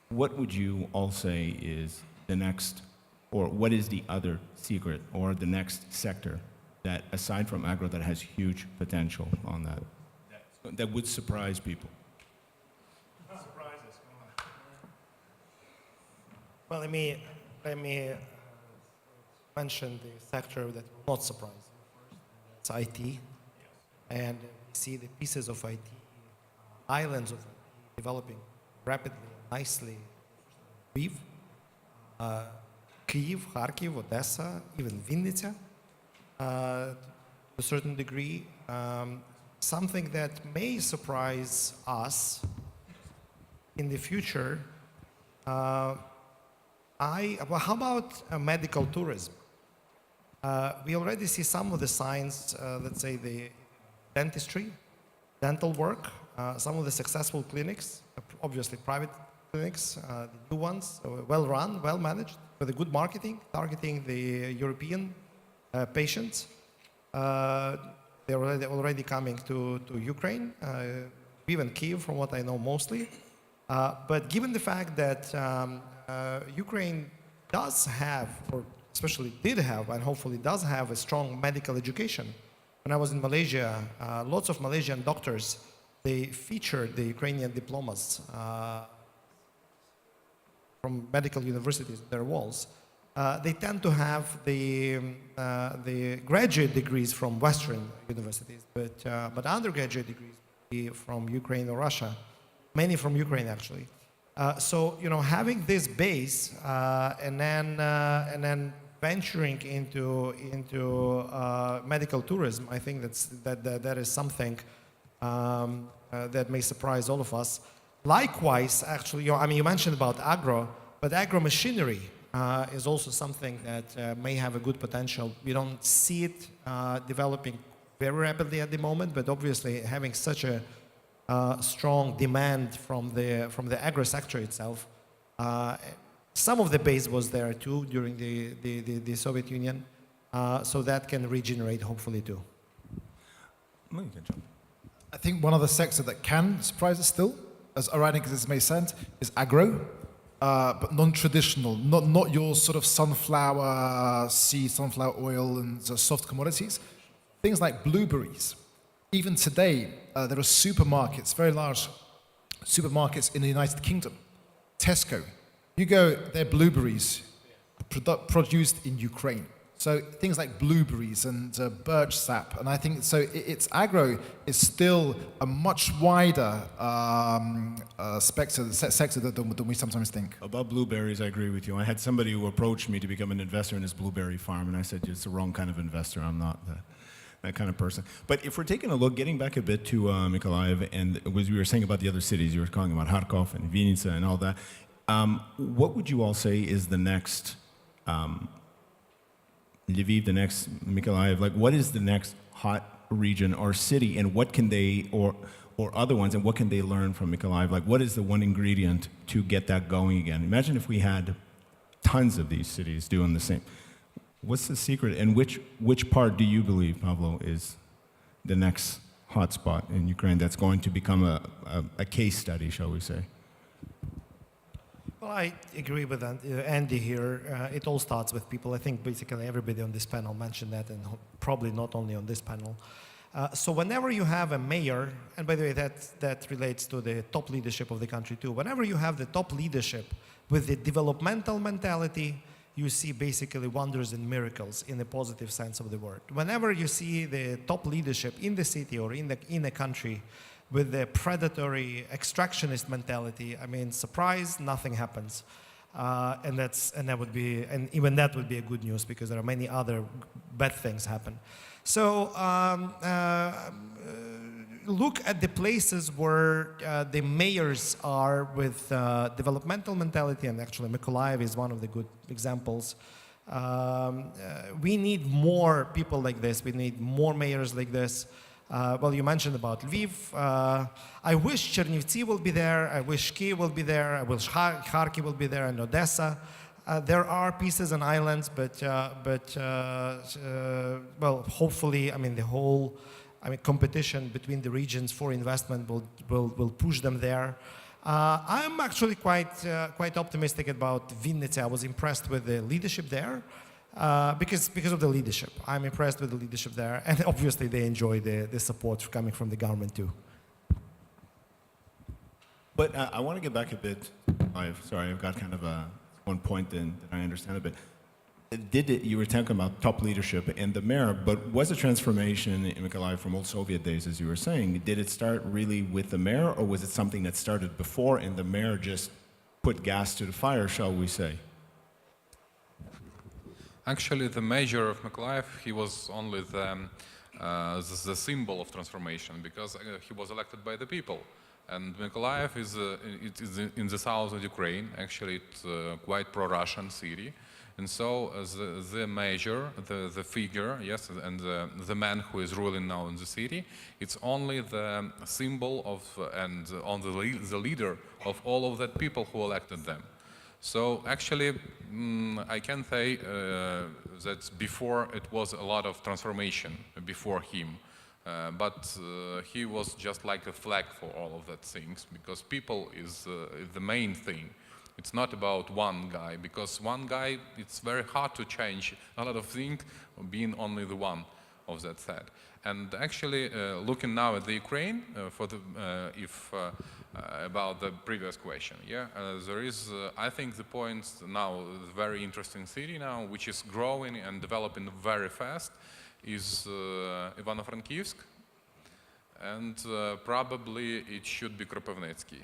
What would you all say is the next, or what is the other secret, or the next sector that, aside from agro, that has huge potential on that? That's that would surprise people? Well, let me mention the sector that will not surprise you. It's IT, and we see the pieces of IT, islands of IT developing rapidly, nicely. Kyiv, Kharkiv, Odessa, even Vinnytsia, to a certain degree. Something that may surprise us in the future. Well, how about medical tourism? We already see some of the signs, let's say the dentistry, dental work, some of the successful clinics, obviously private clinics, the new ones, well run, well managed, with a good marketing, targeting the European patients. They're already coming to Ukraine, even Kyiv, from what I know mostly. But given the fact that Ukraine does have, or especially did have, and hopefully does have a strong medical education. When I was in Malaysia, lots of Malaysian doctors, they featured the Ukrainian diplomas from medical universities in their walls. They tend to have the graduate degrees from Western universities, but undergraduate degrees from Ukraine or Russia, many from Ukraine actually. So having this base and then venturing into medical tourism, I think that is something that may surprise all of us. Likewise, actually, you mentioned about agro, but agro machinery is also something that may have a good potential. We don't see it developing very rapidly at the moment, but obviously having such a strong demand from the agro sector itself. Some of the base was there too during the Soviet Union, so that can regenerate hopefully too. I think one other sector that can surprise us still, as ironic as this may sound, is agro, but non-traditional, not your sort of sunflower seed, sunflower oil and soft commodities. Things like blueberries. Even today, there are supermarkets, very large supermarkets in the United Kingdom. Tesco. You go, they're blueberries produced in Ukraine. So things like blueberries and birch sap. And I think, it's agro is still a much wider sector than we sometimes think. About blueberries, I agree with you. I had somebody who approached me to become an investor in his blueberry farm, and I said, it's the wrong kind of investor. I'm not that kind of person. But if we're taking a look, getting back a bit to Mykolaiv, and as we were saying about the other cities, you were talking about Kharkov and Vinnytsia and all that, what would you all say is the next Lviv, the next Mykolaiv? Like, what is the next hot region or city, and what can they, or other ones, and what can they learn from Mykolaiv? Like, what is the one ingredient to get that going again? Imagine if we had tons of these cities doing the same. What's the secret, and which part do you believe, Pavlo, is the next hotspot in Ukraine that's going to become a case study, shall we say? Well, I agree with Andy here. It all starts with people. I think basically everybody on this panel mentioned that, and probably not only on this panel. So whenever you have a mayor, and by the way, that relates to the top leadership of the country too. Whenever you have the top leadership with the developmental mentality, you see basically wonders and miracles in the positive sense of the word. Whenever you see the top leadership in the city or in a country with the predatory extractionist mentality, I mean, surprise, nothing happens. And even that would be a good news, because there are many other bad things happen. So look at the places where the mayors are with developmental mentality, and actually Mykolaiv is one of the good examples. We need more people like this. We need more mayors like this. Well, you mentioned about Lviv. I wish Chernivtsi will be there. I wish Kyiv will be there. I wish Kharkiv will be there, and Odessa. There are pieces and islands, but well, hopefully, I mean, competition between the regions for investment will push them there. I'm actually quite optimistic about Vinnytsia. I was impressed with the leadership there. Because of the leadership. I'm impressed with the leadership there, and obviously they enjoy the support coming from the government too. But I want to get back a bit. I've got kind of one point that I understand a bit. You were talking about top leadership and the mayor, but was a transformation in Mykolaiv from old Soviet days, as you were saying, did it start really with the mayor, or was it something that started before and the mayor just put gas to the fire, shall we say? Actually, the mayor of Mykolaiv, he was only the symbol of transformation because he was elected by the people. And Mykolaiv is in the south of Ukraine. Actually, it's quite pro-Russian city. And so the mayor, the figure, yes, and the man who is ruling now in the city, it's only the symbol of and on the leader of all of that people who elected them. So actually, I can say that before it was a lot of transformation before him, but he was just like a flag for all of that things because people is the main thing. It's not about one guy, because one guy, it's very hard to change a lot of things being only the one of that set. And actually, looking now at the Ukraine, about the previous question, there is, I think the point now, a very interesting city now, which is growing and developing very fast, is Ivano-Frankivsk, and probably it should be Kropyvnytsky.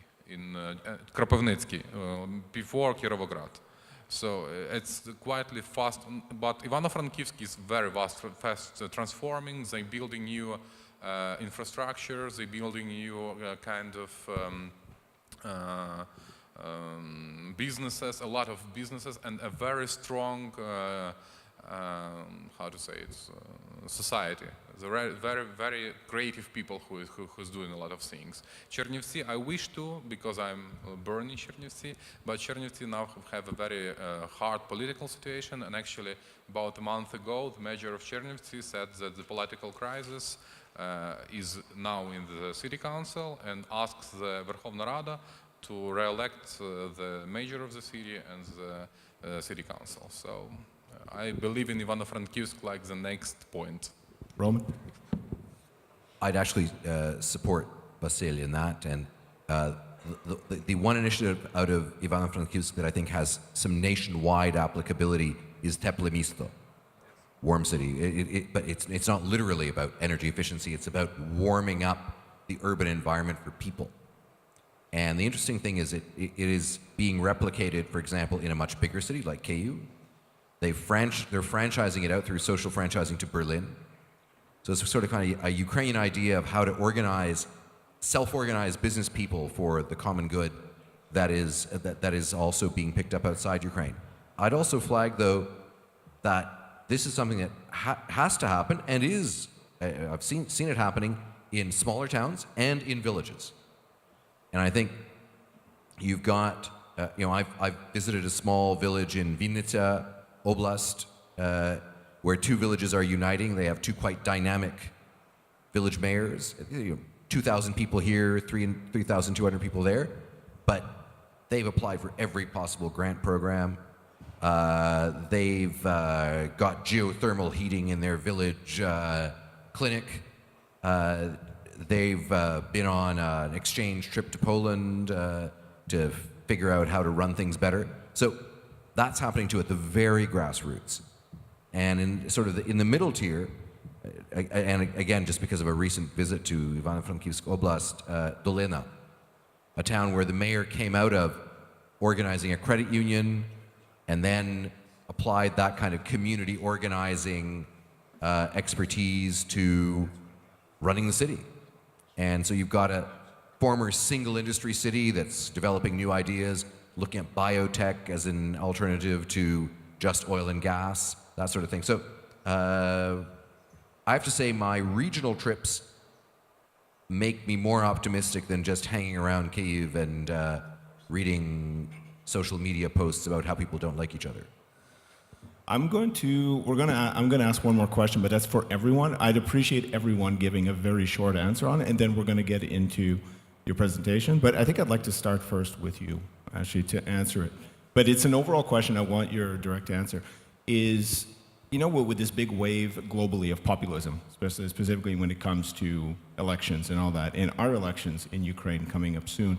Before Kirovograd. So it's quietly fast, but Ivano-Frankivsk is very fast transforming. They're building new infrastructure, they're building new kind of businesses, a lot of businesses, and a very strong, how to say it, society. The very creative people who's doing a lot of things. Chernivtsi, I wish to, because I'm born in Chernivtsi, but Chernivtsi now have a very hard political situation, and actually about a month ago, the mayor of Chernivtsi said that the political crisis is now in the city council and asks the Verkhovna Rada to re-elect the mayor of the city and the city council. So I believe in Ivano-Frankivsk like the next point. Roman? I'd actually support Vasily in that, and the one initiative out of Ivano-Frankivsk that I think has some nationwide applicability is Teple Misto, warm city. But it's not literally about energy efficiency, it's about warming up the urban environment for people. And the interesting thing is it is being replicated, for example, in a much bigger city like Kyiv. They're franchising it out through social franchising to Berlin. So it's sort of kind of a Ukrainian idea of how to organize, self-organize business people for the common good that is also being picked up outside Ukraine. I'd also flag, though, that this is something that has to happen and is, I've seen it happening in smaller towns and in villages. And I think you've got, I've visited a small village in Vinnytsia Oblast, where two villages are uniting. They have two quite dynamic village mayors, 2,000 people here, 3,200 people there, but they've applied for every possible grant program. They've got geothermal heating in their village clinic. They've been on an exchange trip to Poland to figure out how to run things better. So that's happening too at the very grassroots. And in sort of in the middle tier, and again, just because of a recent visit to Ivano-Frankivsk Oblast, Dolena, a town where the mayor came out of organizing a credit union and then applied that kind of community organizing expertise to running the city. And so you've got a former single industry city that's developing new ideas, looking at biotech as an alternative to just oil and gas, that sort of thing. So I have to say my regional trips make me more optimistic than just hanging around Kyiv and reading social media posts about how people don't like each other. I'm going to ask one more question, but that's for everyone. I'd appreciate everyone giving a very short answer on it, and then we're going to get into your presentation. But I think I'd like to start first with you, actually, to answer it. But it's an overall question. I want your direct answer. Is, with this big wave globally of populism, specifically when it comes to elections and all that, and our elections in Ukraine coming up soon,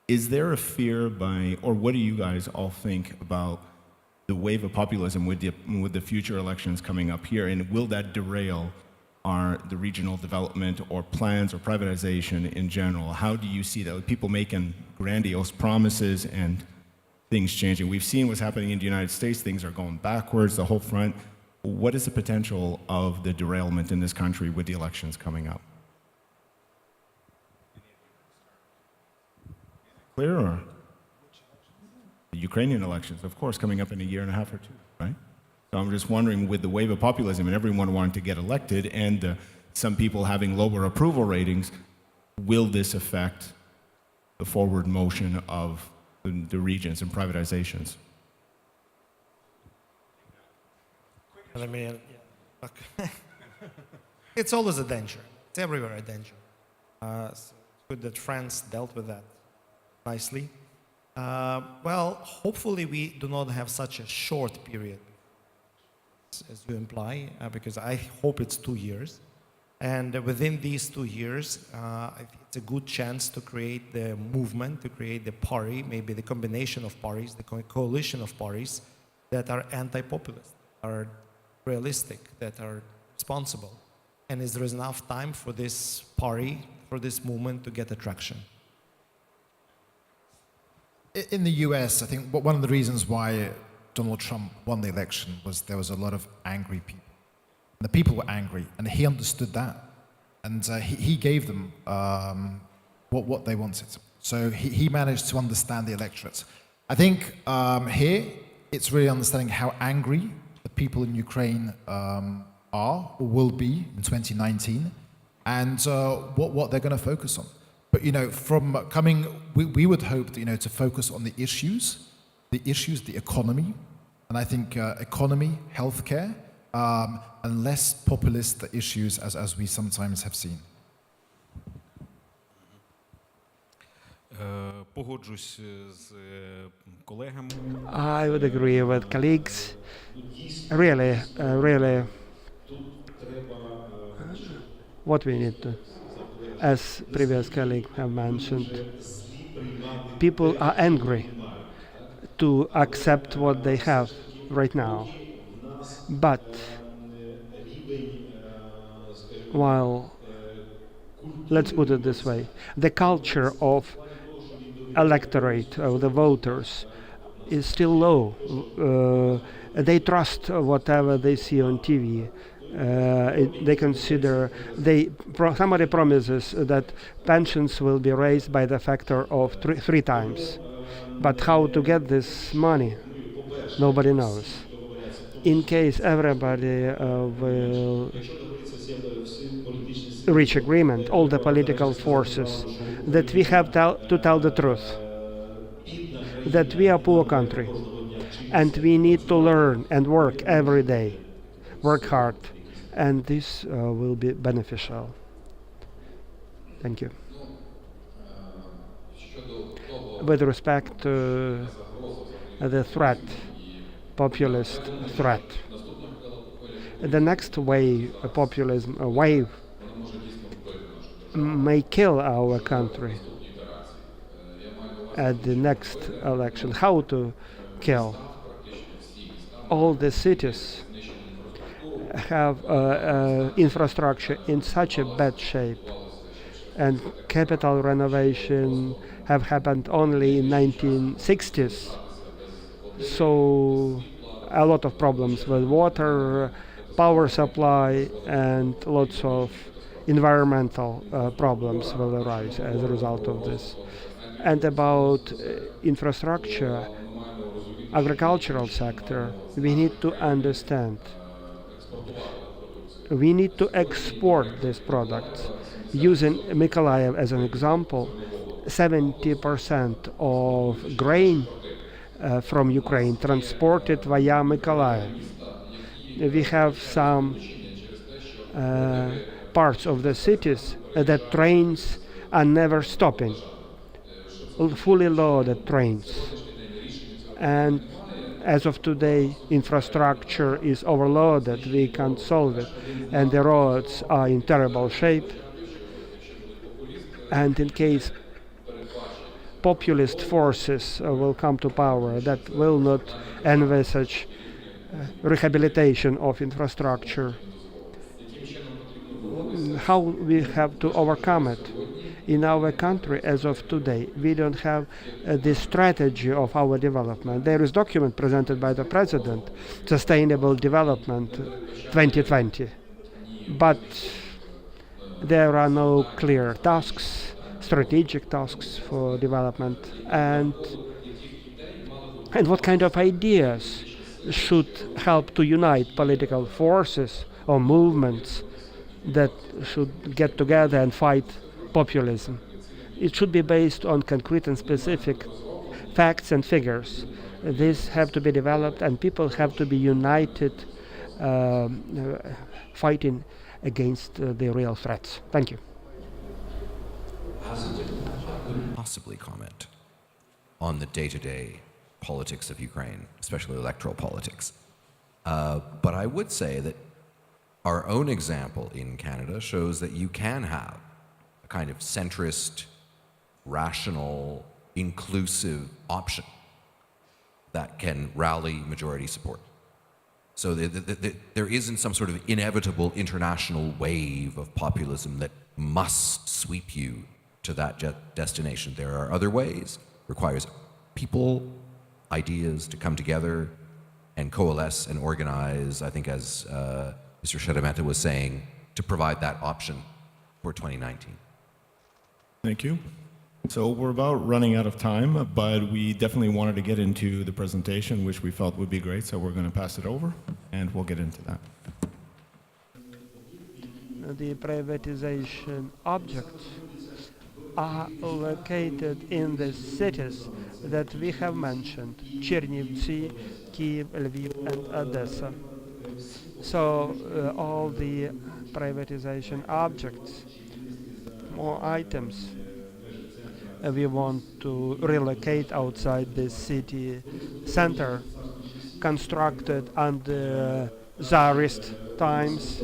is there a fear by, or what do you guys all think about the wave of populism with the future elections coming up here, and will that derail the regional development or plans or privatization in general? How do you see that, with people making grandiose promises and things changing? We've seen what's happening in the United States. Things are going backwards, the whole front. What is the potential of the derailment in this country with the elections coming up? Clear, or? The Ukrainian elections, of course, coming up in a year and a half or two, right? So I'm just wondering, with the wave of populism and everyone wanting to get elected and some people having lower approval ratings, will this affect the forward motion of the regions and privatizations? Let me, look. It's always a danger. It's everywhere a danger. So it's good that France dealt with that nicely. Well, hopefully we do not have such a short period, as you imply, because I hope it's 2 years. And within these 2 years, I think it's a good chance to create the movement, to create the party, maybe the combination of parties, the coalition of parties that are anti-populist, are realistic, that are responsible. And is there enough time for this party, for this movement to get attraction? In the US, I think one of the reasons why Donald Trump won the election was there was a lot of angry people. And the people were angry, and he understood that. And he gave them what they wanted. So he managed to understand the electorate. I think here, it's really understanding how angry the people in Ukraine are or will be in 2019, and what they're going to focus on. But, from coming, we would hope that, to focus on the issues, the economy, and I think economy, healthcare, and less populist issues as we sometimes have seen. Погоджусь з колегами. I would agree with colleagues. Really, what we need to, as previous colleagues have mentioned, people are angry to accept what they have right now. But while, let's put it this way, the culture of electorate, of the voters, is still low. They trust whatever they see on TV. They consider, somebody promises that pensions will be raised by the factor of three times. But how to get this money, nobody knows. In case everybody will reach agreement, all the political forces, that we have to tell the truth, that we are a poor country, and we need to learn and work every day, work hard, and this will be beneficial. Thank you. With respect to the threat, populist threat, the next wave, populism wave, may kill our country at the next election. How to kill? All the cities have infrastructure in such a bad shape, and capital renovation have happened only in 1960s. So a lot of problems with water, power supply, and lots of environmental problems will arise as a result of this. And about infrastructure, agricultural sector, we need to understand. We need to export these products. Using Mykolaiv as an example, 70% of grain from Ukraine transported via Mykolaiv. We have some parts of the cities that trains are never stopping, fully loaded trains. And as of today, infrastructure is overloaded, we can't solve it, and the roads are in terrible shape. And in case populist forces will come to power that will not envisage rehabilitation of infrastructure. How we have to overcome it? In our country, as of today, we don't have the strategy of our development. There is document presented by the president, Sustainable Development 2020, but there are no clear tasks, strategic tasks for development, and what kind of ideas should help to unite political forces or movements that should get together and fight populism. It should be based on concrete and specific facts and figures. These have to be developed, and people have to be united, fighting against the real threats. Thank you. Possibly comment on the day-to-day politics of Ukraine, especially electoral politics. But I would say that our own example in Canada shows that you can have a kind of centrist, rational, inclusive option that can rally majority support. So there isn't some sort of inevitable international wave of populism that must sweep you to that destination. There are other ways. Requires people, ideas to come together and coalesce and organize, I think as Mr. Sheremetyev was saying, to provide that option for 2019. Thank you. So we're about running out of time, but we definitely wanted to get into the presentation, which we felt would be great, so we're going to pass it over, and we'll get into that. The privatization objects are located in the cities that we have mentioned: Chernivtsi, Kyiv, Lviv, and Odessa. So all the privatization objects, more items, we want to relocate outside the city center, constructed under Tsarist times.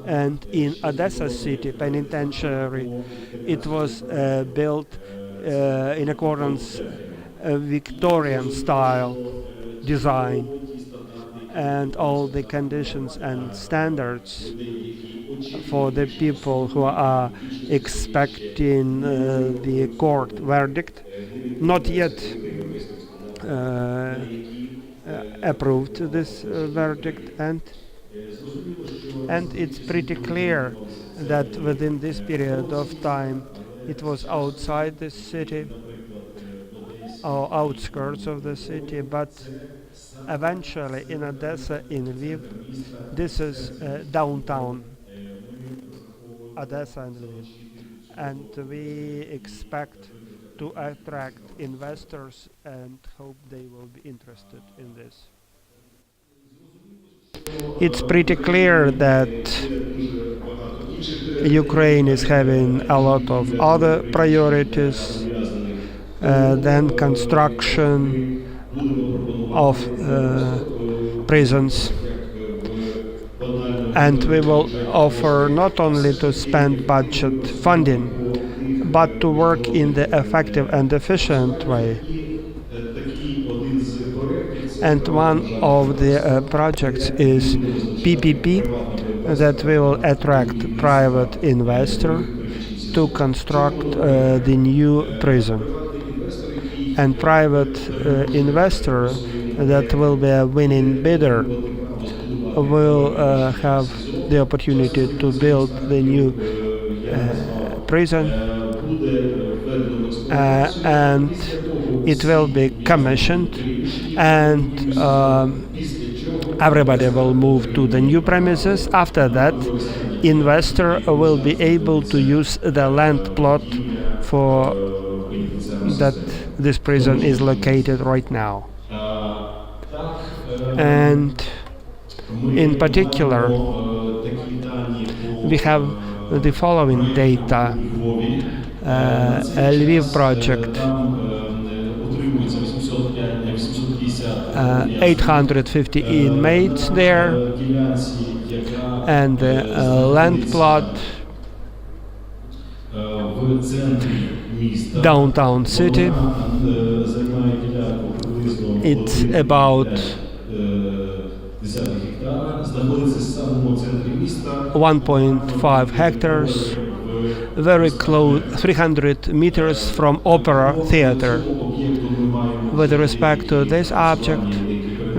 And in Odessa city penitentiary, it was built in accordance Victorian style design, and all the conditions and standards for the people who are expecting the court verdict, not yet approved this verdict, and it's pretty clear that within this period of time it was outside the city or outskirts of the city, but eventually in Odessa, in Lviv, this is downtown Odessa and Lviv, and we expect to attract investors and hope they will be interested in this. It's pretty clear that Ukraine is having a lot of other priorities than construction of prisons, and we will offer not only to spend budget funding, but to work in the effective and efficient way. And one of the projects is PPP, that will attract private investor to construct the new prison. And private investor that will be a winning bidder will have the opportunity to build the new prison, and it will be commissioned, and everybody will move to the new premises. After that, investor will be able to use the land plot for that this prison is located right now. And in particular, we have the following data. Lviv project, 850 inmates there, and the land plot downtown city. It's about 1.5 hectares, very close, 300 meters from Opera Theatre. With respect to this object,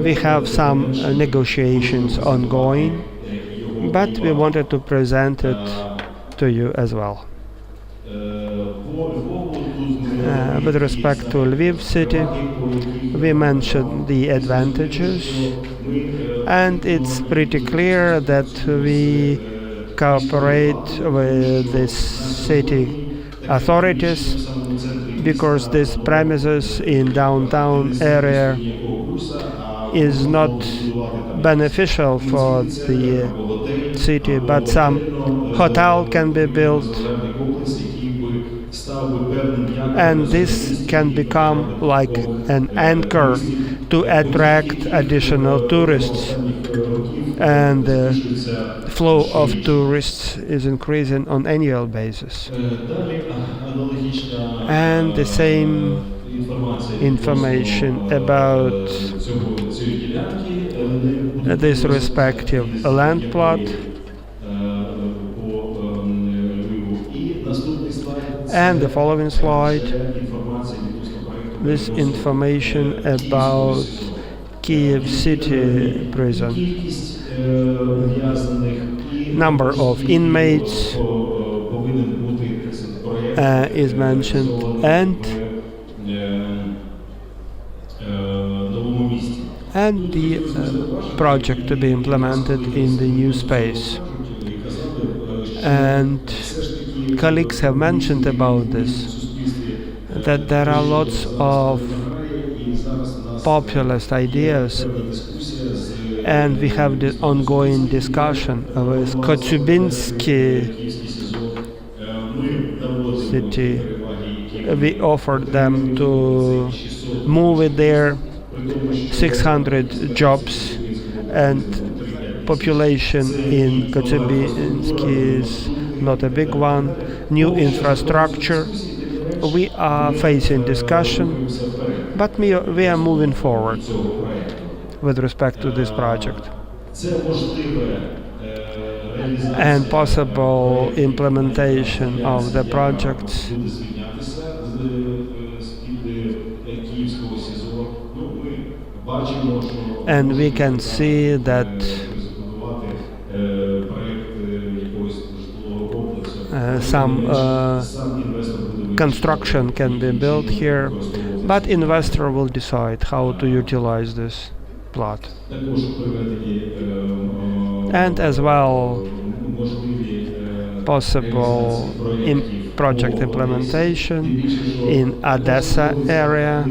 we have some negotiations ongoing, but we wanted to present it to you as well. With respect to Lviv city, we mentioned the advantages, and it's pretty clear that we cooperate with the city authorities because this premises in downtown area is not beneficial for the city, but some hotel can be built, and this can become like an anchor to attract additional tourists, and the flow of tourists is increasing on annual basis. And the same information about this respective land plot. And the following slide, this information about Kyiv city prison. Number of inmates is mentioned, and the project to be implemented in the new space. And colleagues have mentioned about this, that there are lots of populist ideas, and we have the ongoing discussion with Khortytsa city. We offered them to move it there, 600 jobs, and population in Khortytsa is not a big one. New infrastructure. We are facing discussion, but we are moving forward with respect to this project. And possible implementation of the projects and we can see that some construction can be built here, but investor will decide how to utilize this plot. And as well, possible project implementation in Odessa area,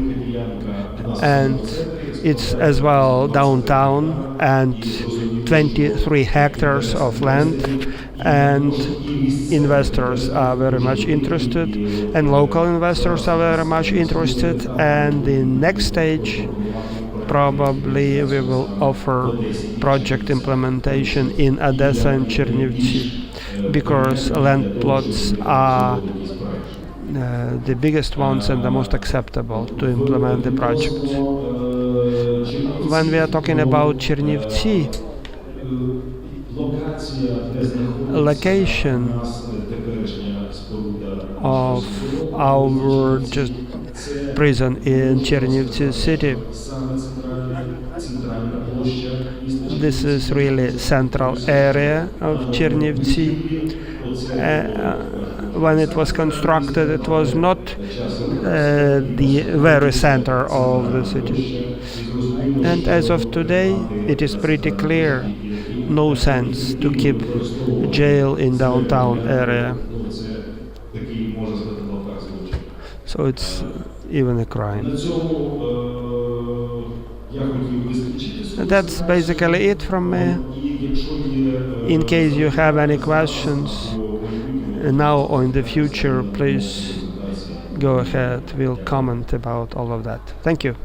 and it's as well downtown and 23 hectares of land, and investors are very much interested, and local investors are very much interested. And the next stage, probably we will offer project implementation in Odessa and Chernivtsi, because land plots are the biggest ones and the most acceptable to implement the projects. When we are talking about Chernivtsi, location of our prison in Chernivtsi city, this is really central area of Chernivtsi. When it was constructed, it was not the very center of the city. And as of today, it is pretty clear, no sense to keep jail in downtown area. So it's even a crime. That's basically it from me. In case you have any questions now or in the future, please go ahead. We'll comment about all of that. Thank you.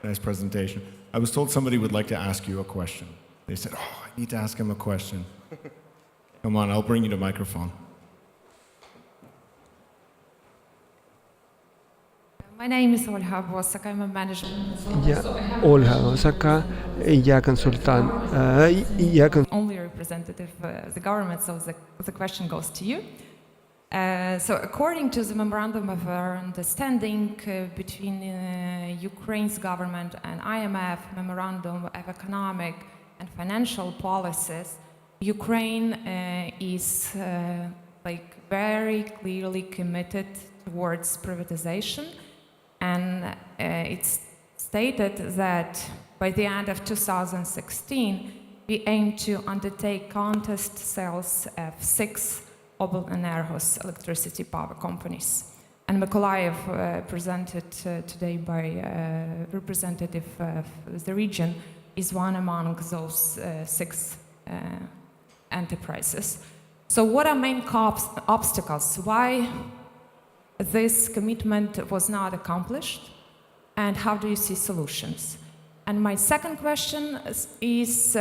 Nice presentation. I was told somebody would like to ask you a question. They said, "Oh, I need to ask him a question." Come on, I'll bring you the microphone. My name is Olena Bekreniova. I'm a manager. Я Ольга Осака, я консультант, Only representative of the government, so the question goes to you. So according to the memorandum of understanding between Ukraine's government and IMF, memorandum of economic and financial policies, Ukraine is very clearly committed towards privatization, and it's stated that by the end of 2016 we aim to undertake contest sales of 6 Oblenergo's electricity power companies. And Mykolaiv, presented today by representative of the region, is one among those 6 enterprises. So what are main obstacles? Why this commitment was not accomplished? And how do you see solutions? And my second question is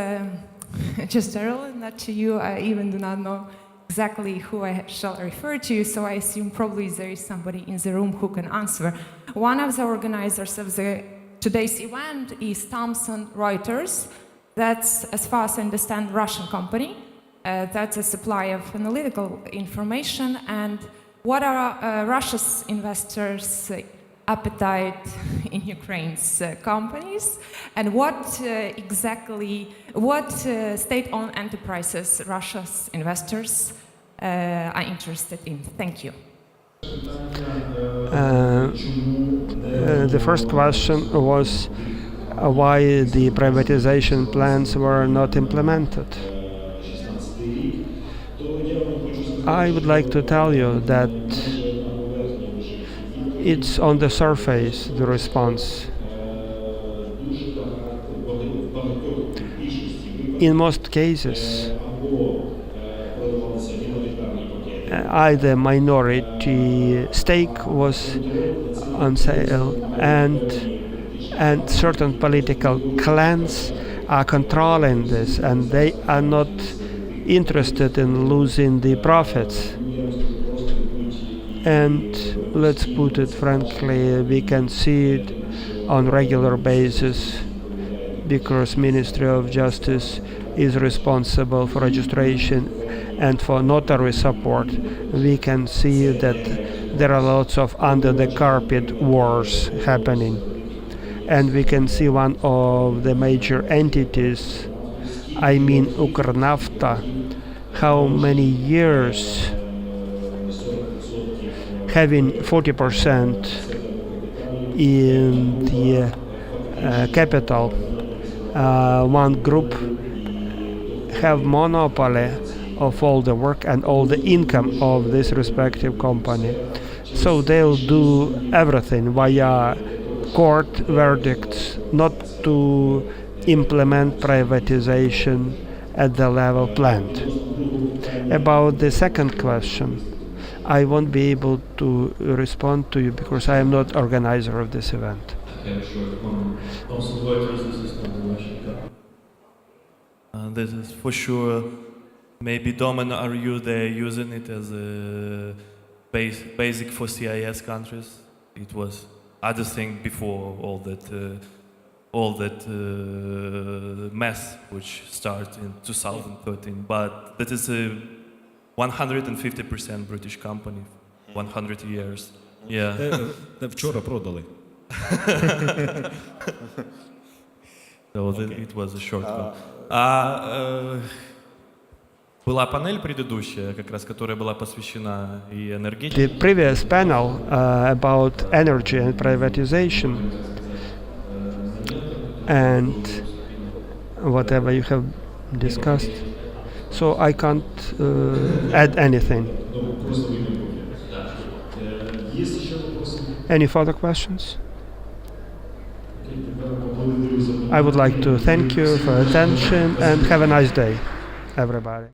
just general, not to you. I even do not know exactly who I shall refer to, so I assume probably there is somebody in the room who can answer. One of the organizers of today's event is Thomson Reuters. That's, as far as I understand, Russian company. That's a supplier of analytical information. And what are Russia's investors' appetite in Ukraine's companies, and what state-owned enterprises Russia's investors are interested in? Thank you. The first question was why the privatization plans were not implemented. I would like to tell you that it's on the surface, the response. In most cases, either minority stake was on sale, and certain political clans are controlling this, and they are not interested in losing the profits. And let's put it frankly, we can see it on regular basis because Ministry of Justice is responsible for registration and for notary support. We can see that there are lots of under the carpet wars happening. And we can see one of the major entities, I mean Ukrnafta, how many years having 40% in the capital, one group have monopoly of all the work and all the income of this respective company. So they'll do everything via court verdicts not to implement privatization at the level planned. About the second question, I won't be able to respond to you because I am not organizer of this event. Thomson Reuters, this is not a Russian company. This is for sure. Maybe Dom and RU, they're using it as a basic for CIS countries. It was other thing before all that mess which started in 2013. But that is a 150% British company, 100 years. Yeah. Вчора продали. So it was a short one. Была панель предыдущая, как раз, которая была посвящена и энергетике. The previous panel about energy and privatization and whatever you have discussed. So I can't add anything. Any further questions? I would like to thank you for attention and have a nice day, everybody.